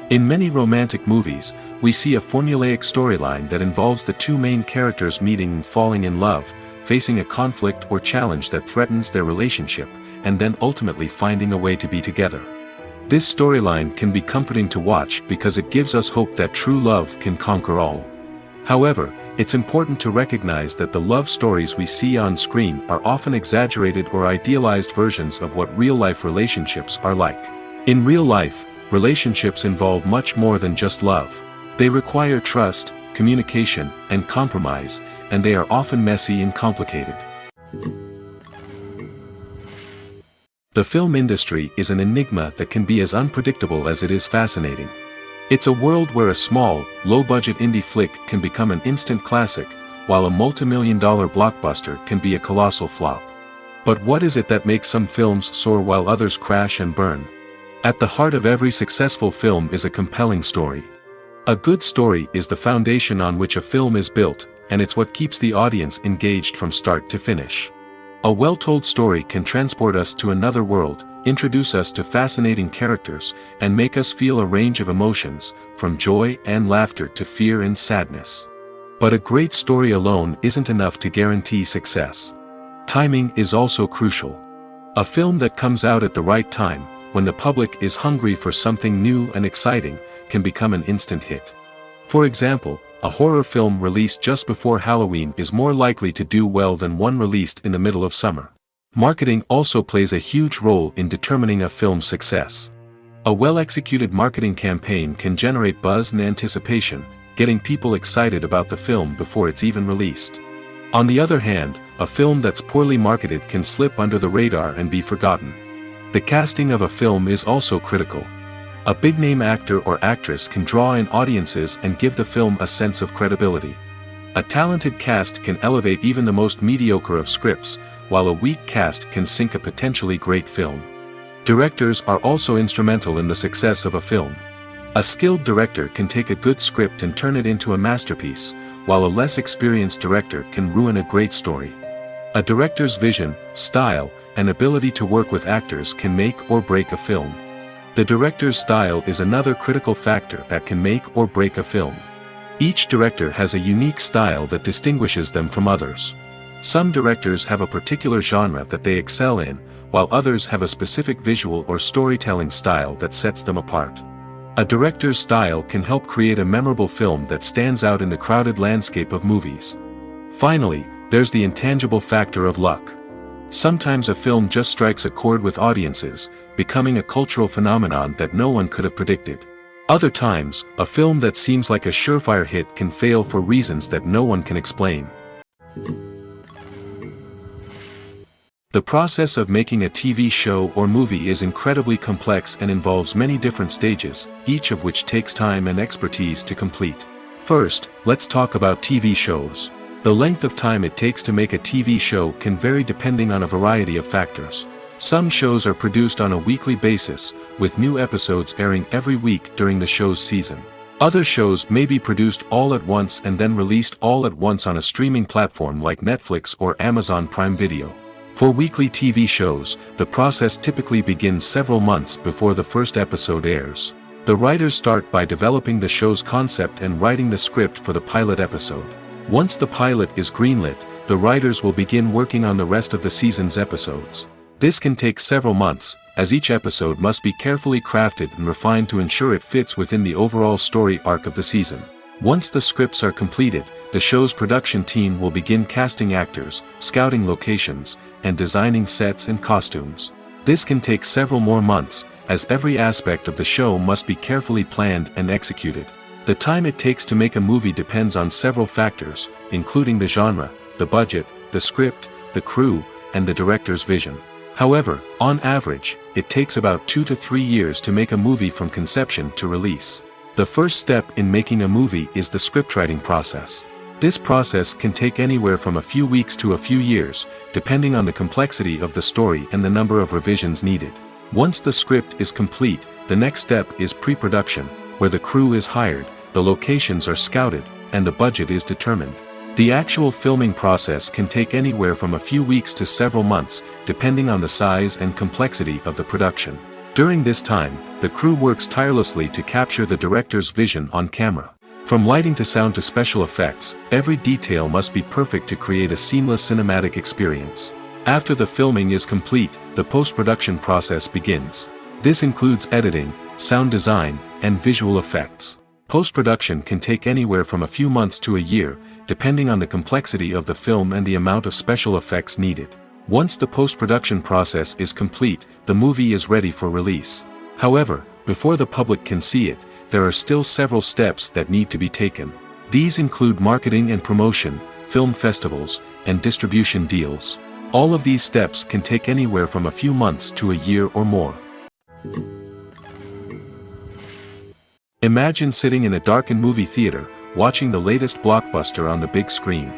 In many romantic movies, we see a formulaic storyline that involves the two main characters meeting and falling in love, facing a conflict or challenge that threatens their relationship, and then ultimately finding a way to be together. This storyline can be comforting to watch because it gives us hope that true love can conquer all. However, It's important to recognize that the love stories we see on screen are often exaggerated or idealized versions of what real-life relationships are like. In real life, relationships involve much more than just love. They require trust, communication, and compromise, and they are often messy and complicated. The film industry is an enigma that can be as unpredictable as it is fascinating. It's a world where a small, low-budget indie flick can become an instant classic, while a multi-million-dollar blockbuster can be a colossal flop. But what is it that makes some films soar while others crash and burn? At the heart of every successful film is a compelling story. A good story is the foundation on which a film is built, and it's what keeps the audience engaged from start to finish. A well-told story can transport us to another world, introduce us to fascinating characters, and make us feel a range of emotions, from joy and laughter to fear and sadness. But a great story alone isn't enough to guarantee success. Timing is also crucial. A film that comes out at the right time, when the public is hungry for something new and exciting, can become an instant hit. For example, a horror film released just before Halloween is more likely to do well than one released in the middle of summer. Marketing also plays a huge role in determining a film's success. A well-executed marketing campaign can generate buzz and anticipation, getting people excited about the film before it's even released. On the other hand, a film that's poorly marketed can slip under the radar and be forgotten. The casting of a film is also critical. A big-name actor or actress can draw in audiences and give the film a sense of credibility. A talented cast can elevate even the most mediocre of scripts, while a weak cast can sink a potentially great film. Directors are also instrumental in the success of a film. A skilled director can take a good script and turn it into a masterpiece, while a less experienced director can ruin a great story. A director's vision, style, and ability to work with actors can make or break a film. The director's style is another critical factor that can make or break a film. Each director has a unique style that distinguishes them from others. Some directors have a particular genre that they excel in, while others have a specific visual or storytelling style that sets them apart. A director's style can help create a memorable film that stands out in the crowded landscape of movies. Finally, there's the intangible factor of luck. Sometimes a film just strikes a chord with audiences, becoming a cultural phenomenon that no one could have predicted. Other times, a film that seems like a surefire hit can fail for reasons that no one can explain. The process of making a TV show or movie is incredibly complex and involves many different stages, each of which takes time and expertise to complete. First, let's talk about TV shows. The length of time it takes to make a TV show can vary depending on a variety of factors. Some shows are produced on a weekly basis, with new episodes airing every week during the show's season. Other shows may be produced all at once and then released all at once on a streaming platform like Netflix or Amazon Prime Video. For weekly TV shows, the process typically begins several months before the first episode airs. The writers start by developing the show's concept and writing the script for the pilot episode. Once the pilot is greenlit, the writers will begin working on the rest of the season's episodes. This can take several months, as each episode must be carefully crafted and refined to ensure it fits within the overall story arc of the season. Once the scripts are completed, the show's production team will begin casting actors, scouting locations, and designing sets and costumes. This can take several more months, as every aspect of the show must be carefully planned and executed. The time it takes to make a movie depends on several factors, including the genre, the budget, the script, the crew, and the director's vision. However, on average, it takes about 2 to 3 years to make a movie from conception to release. The first step in making a movie is the scriptwriting process. This process can take anywhere from a few weeks to a few years, depending on the complexity of the story and the number of revisions needed. Once the script is complete, the next step is pre-production, where the crew is hired, the locations are scouted, and the budget is determined. The actual filming process can take anywhere from a few weeks to several months, depending on the size and complexity of the production. During this time, the crew works tirelessly to capture the director's vision on camera. From lighting to sound to special effects, every detail must be perfect to create a seamless cinematic experience. After the filming is complete, the post-production process begins. This includes editing, sound design, and visual effects. Post-production can take anywhere from a few months to a year, depending on the complexity of the film and the amount of special effects needed. Once the post-production process is complete, the movie is ready for release. However, before the public can see it, there are still several steps that need to be taken. These include marketing and promotion, film festivals, and distribution deals. All of these steps can take anywhere from a few months to a year or more. Imagine sitting in a darkened movie theater, watching the latest blockbuster on the big screen.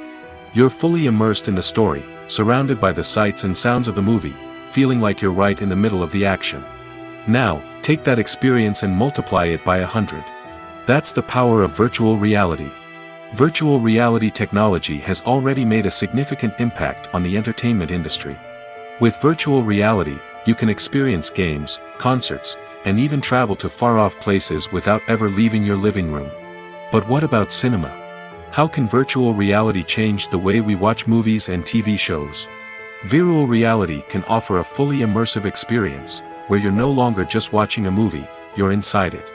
You're fully immersed in the story, surrounded by the sights and sounds of the movie, feeling like you're right in the middle of the action. Now, take that experience and multiply it by 100. That's the power of virtual reality. Virtual reality technology has already made a significant impact on the entertainment industry. With virtual reality, you can experience games, concerts, and even travel to far-off places without ever leaving your living room. But what about cinema? How can virtual reality change the way we watch movies and TV shows? Virtual reality can offer a fully immersive experience, where you're no longer just watching a movie, you're inside it.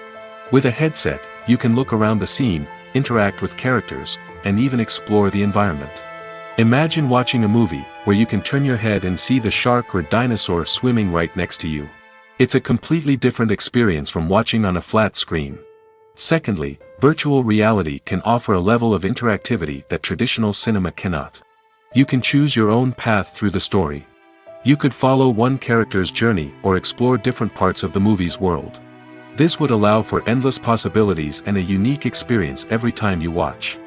With a headset, you can look around the scene, interact with characters, and even explore the environment. Imagine watching a movie where you can turn your head and see the shark or dinosaur swimming right next to you. It's a completely different experience from watching on a flat screen. Secondly, virtual reality can offer a level of interactivity that traditional cinema cannot. You can choose your own path through the story. You could follow one character's journey or explore different parts of the movie's world. This would allow for endless possibilities and a unique experience every time you watch.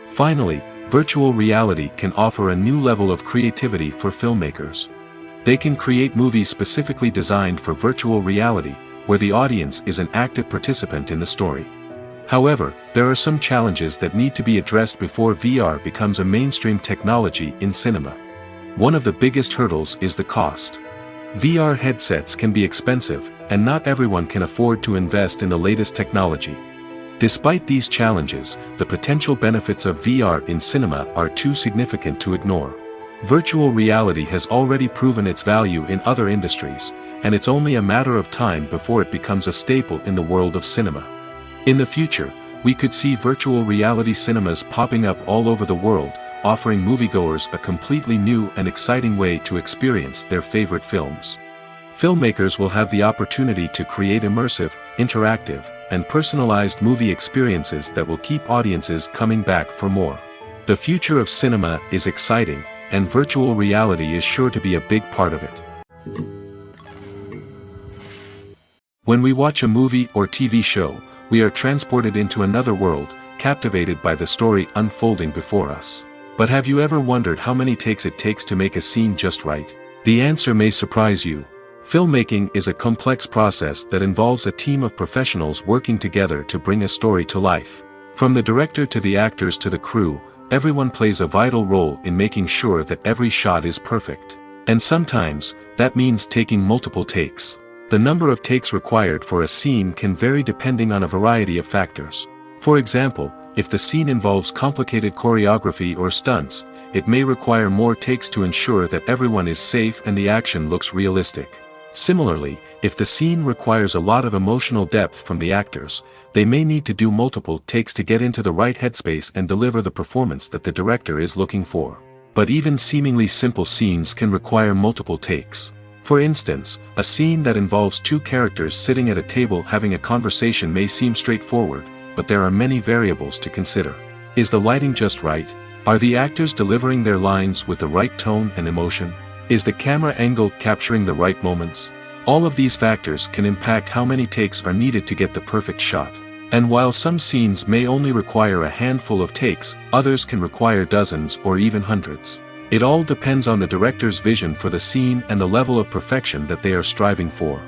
Finally, virtual reality can offer a new level of creativity for filmmakers. They can create movies specifically designed for virtual reality, where the audience is an active participant in the story. However, there are some challenges that need to be addressed before VR becomes a mainstream technology in cinema. One of the biggest hurdles is the cost. VR headsets can be expensive, and not everyone can afford to invest in the latest technology. Despite these challenges, the potential benefits of VR in cinema are too significant to ignore. Virtual reality has already proven its value in other industries, and it's only a matter of time before it becomes a staple in the world of cinema. In the future, we could see virtual reality cinemas popping up all over the world, offering moviegoers a completely new and exciting way to experience their favorite films. Filmmakers will have the opportunity to create immersive, interactive, and personalized movie experiences that will keep audiences coming back for more. The future of cinema is exciting, and virtual reality is sure to be a big part of it. When we watch a movie or TV show, we are transported into another world, captivated by the story unfolding before us. But have you ever wondered how many takes it takes to make a scene just right? The answer may surprise you. Filmmaking is a complex process that involves a team of professionals working together to bring a story to life. From the director to the actors to the crew, everyone plays a vital role in making sure that every shot is perfect. And sometimes, that means taking multiple takes. The number of takes required for a scene can vary depending on a variety of factors. For example, if the scene involves complicated choreography or stunts, it may require more takes to ensure that everyone is safe and the action looks realistic. Similarly, if the scene requires a lot of emotional depth from the actors, they may need to do multiple takes to get into the right headspace and deliver the performance that the director is looking for. But even seemingly simple scenes can require multiple takes. For instance, a scene that involves two characters sitting at a table having a conversation may seem straightforward, but there are many variables to consider. Is the lighting just right? Are the actors delivering their lines with the right tone and emotion? Is the camera angle capturing the right moments? All of these factors can impact how many takes are needed to get the perfect shot. And while some scenes may only require a handful of takes, others can require dozens or even hundreds. It all depends on the director's vision for the scene and the level of perfection that they are striving for.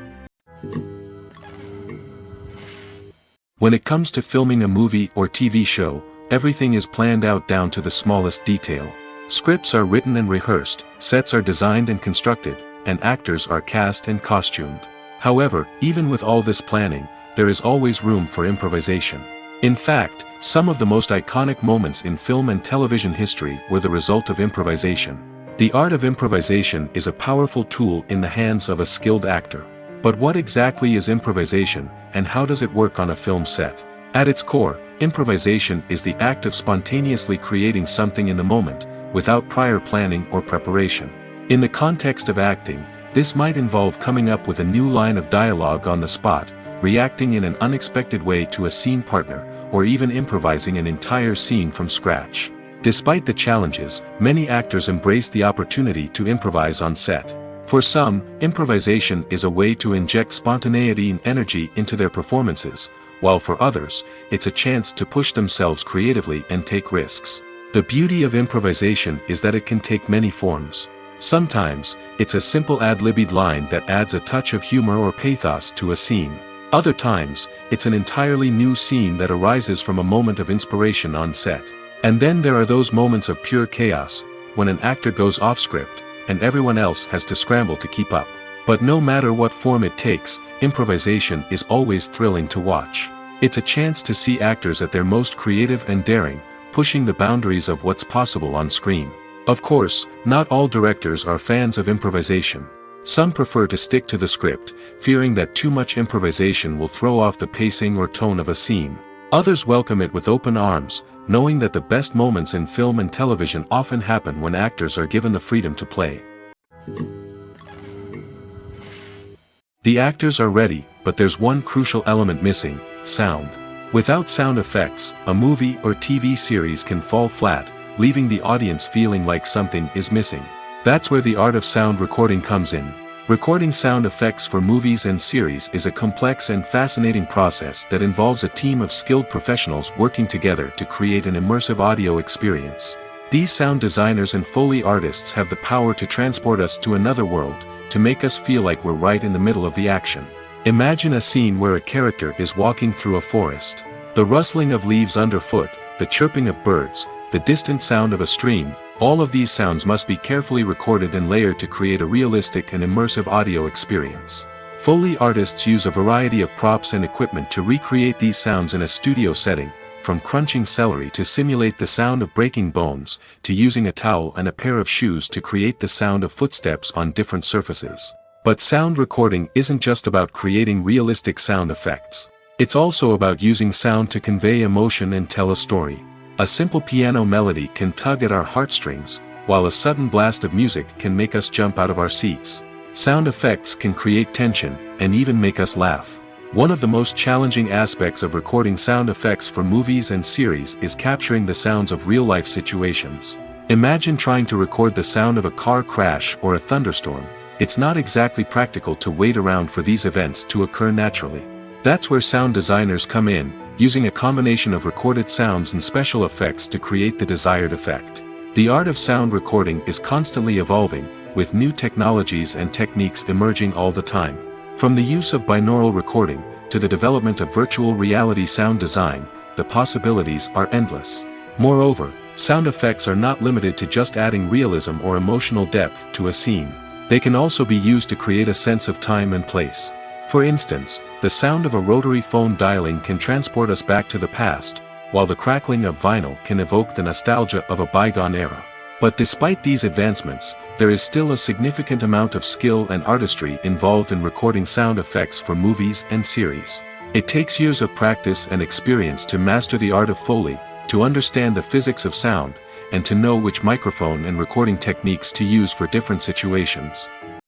When it comes to filming a movie or TV show, everything is planned out down to the smallest detail. Scripts are written and rehearsed, sets are designed and constructed, and actors are cast and costumed. However, even with all this planning, there is always room for improvisation. In fact, some of the most iconic moments in film and television history were the result of improvisation. The art of improvisation is a powerful tool in the hands of a skilled actor. But what exactly is improvisation, and how does it work on a film set? At its core, improvisation is the act of spontaneously creating something in the moment, without prior planning or preparation. In the context of acting, this might involve coming up with a new line of dialogue on the spot, reacting in an unexpected way to a scene partner, or even improvising an entire scene from scratch. Despite the challenges, many actors embrace the opportunity to improvise on set. For some, improvisation is a way to inject spontaneity and energy into their performances, while for others, it's a chance to push themselves creatively and take risks. The beauty of improvisation is that it can take many forms. Sometimes, it's a simple ad-libbed line that adds a touch of humor or pathos to a scene. Other times, it's an entirely new scene that arises from a moment of inspiration on set. And then there are those moments of pure chaos, when an actor goes off script, and everyone else has to scramble to keep up. But no matter what form it takes, improvisation is always thrilling to watch. It's a chance to see actors at their most creative and daring, pushing the boundaries of what's possible on screen. Of course, not all directors are fans of improvisation. Some prefer to stick to the script, fearing that too much improvisation will throw off the pacing or tone of a scene. Others welcome it with open arms, knowing that the best moments in film and television often happen when actors are given the freedom to play. The actors are ready, but there's one crucial element missing: sound. Without sound effects, a movie or TV series can fall flat, leaving the audience feeling like something is missing. That's where the art of sound recording comes in. Recording sound effects for movies and series is a complex and fascinating process that involves a team of skilled professionals working together to create an immersive audio experience. These sound designers and Foley artists have the power to transport us to another world, to make us feel like we're right in the middle of the action. Imagine a scene where a character is walking through a forest. The rustling of leaves underfoot, the chirping of birds, the distant sound of a stream, all of these sounds must be carefully recorded and layered to create a realistic and immersive audio experience. Foley artists use a variety of props and equipment to recreate these sounds in a studio setting, from crunching celery to simulate the sound of breaking bones, to using a towel and a pair of shoes to create the sound of footsteps on different surfaces. But sound recording isn't just about creating realistic sound effects. It's also about using sound to convey emotion and tell a story. A simple piano melody can tug at our heartstrings, while a sudden blast of music can make us jump out of our seats. Sound effects can create tension, and even make us laugh. One of the most challenging aspects of recording sound effects for movies and series is capturing the sounds of real-life situations. Imagine trying to record the sound of a car crash or a thunderstorm. It's not exactly practical to wait around for these events to occur naturally. That's where sound designers come in, using a combination of recorded sounds and special effects to create the desired effect. The art of sound recording is constantly evolving, with new technologies and techniques emerging all the time. From the use of binaural recording, to the development of virtual reality sound design, the possibilities are endless. Moreover, sound effects are not limited to just adding realism or emotional depth to a scene. They can also be used to create a sense of time and place. For instance, the sound of a rotary phone dialing can transport us back to the past, while the crackling of vinyl can evoke the nostalgia of a bygone era. But despite these advancements, there is still a significant amount of skill and artistry involved in recording sound effects for movies and series. It takes years of practice and experience to master the art of Foley, to understand the physics of sound, and to know which microphone and recording techniques to use for different situations.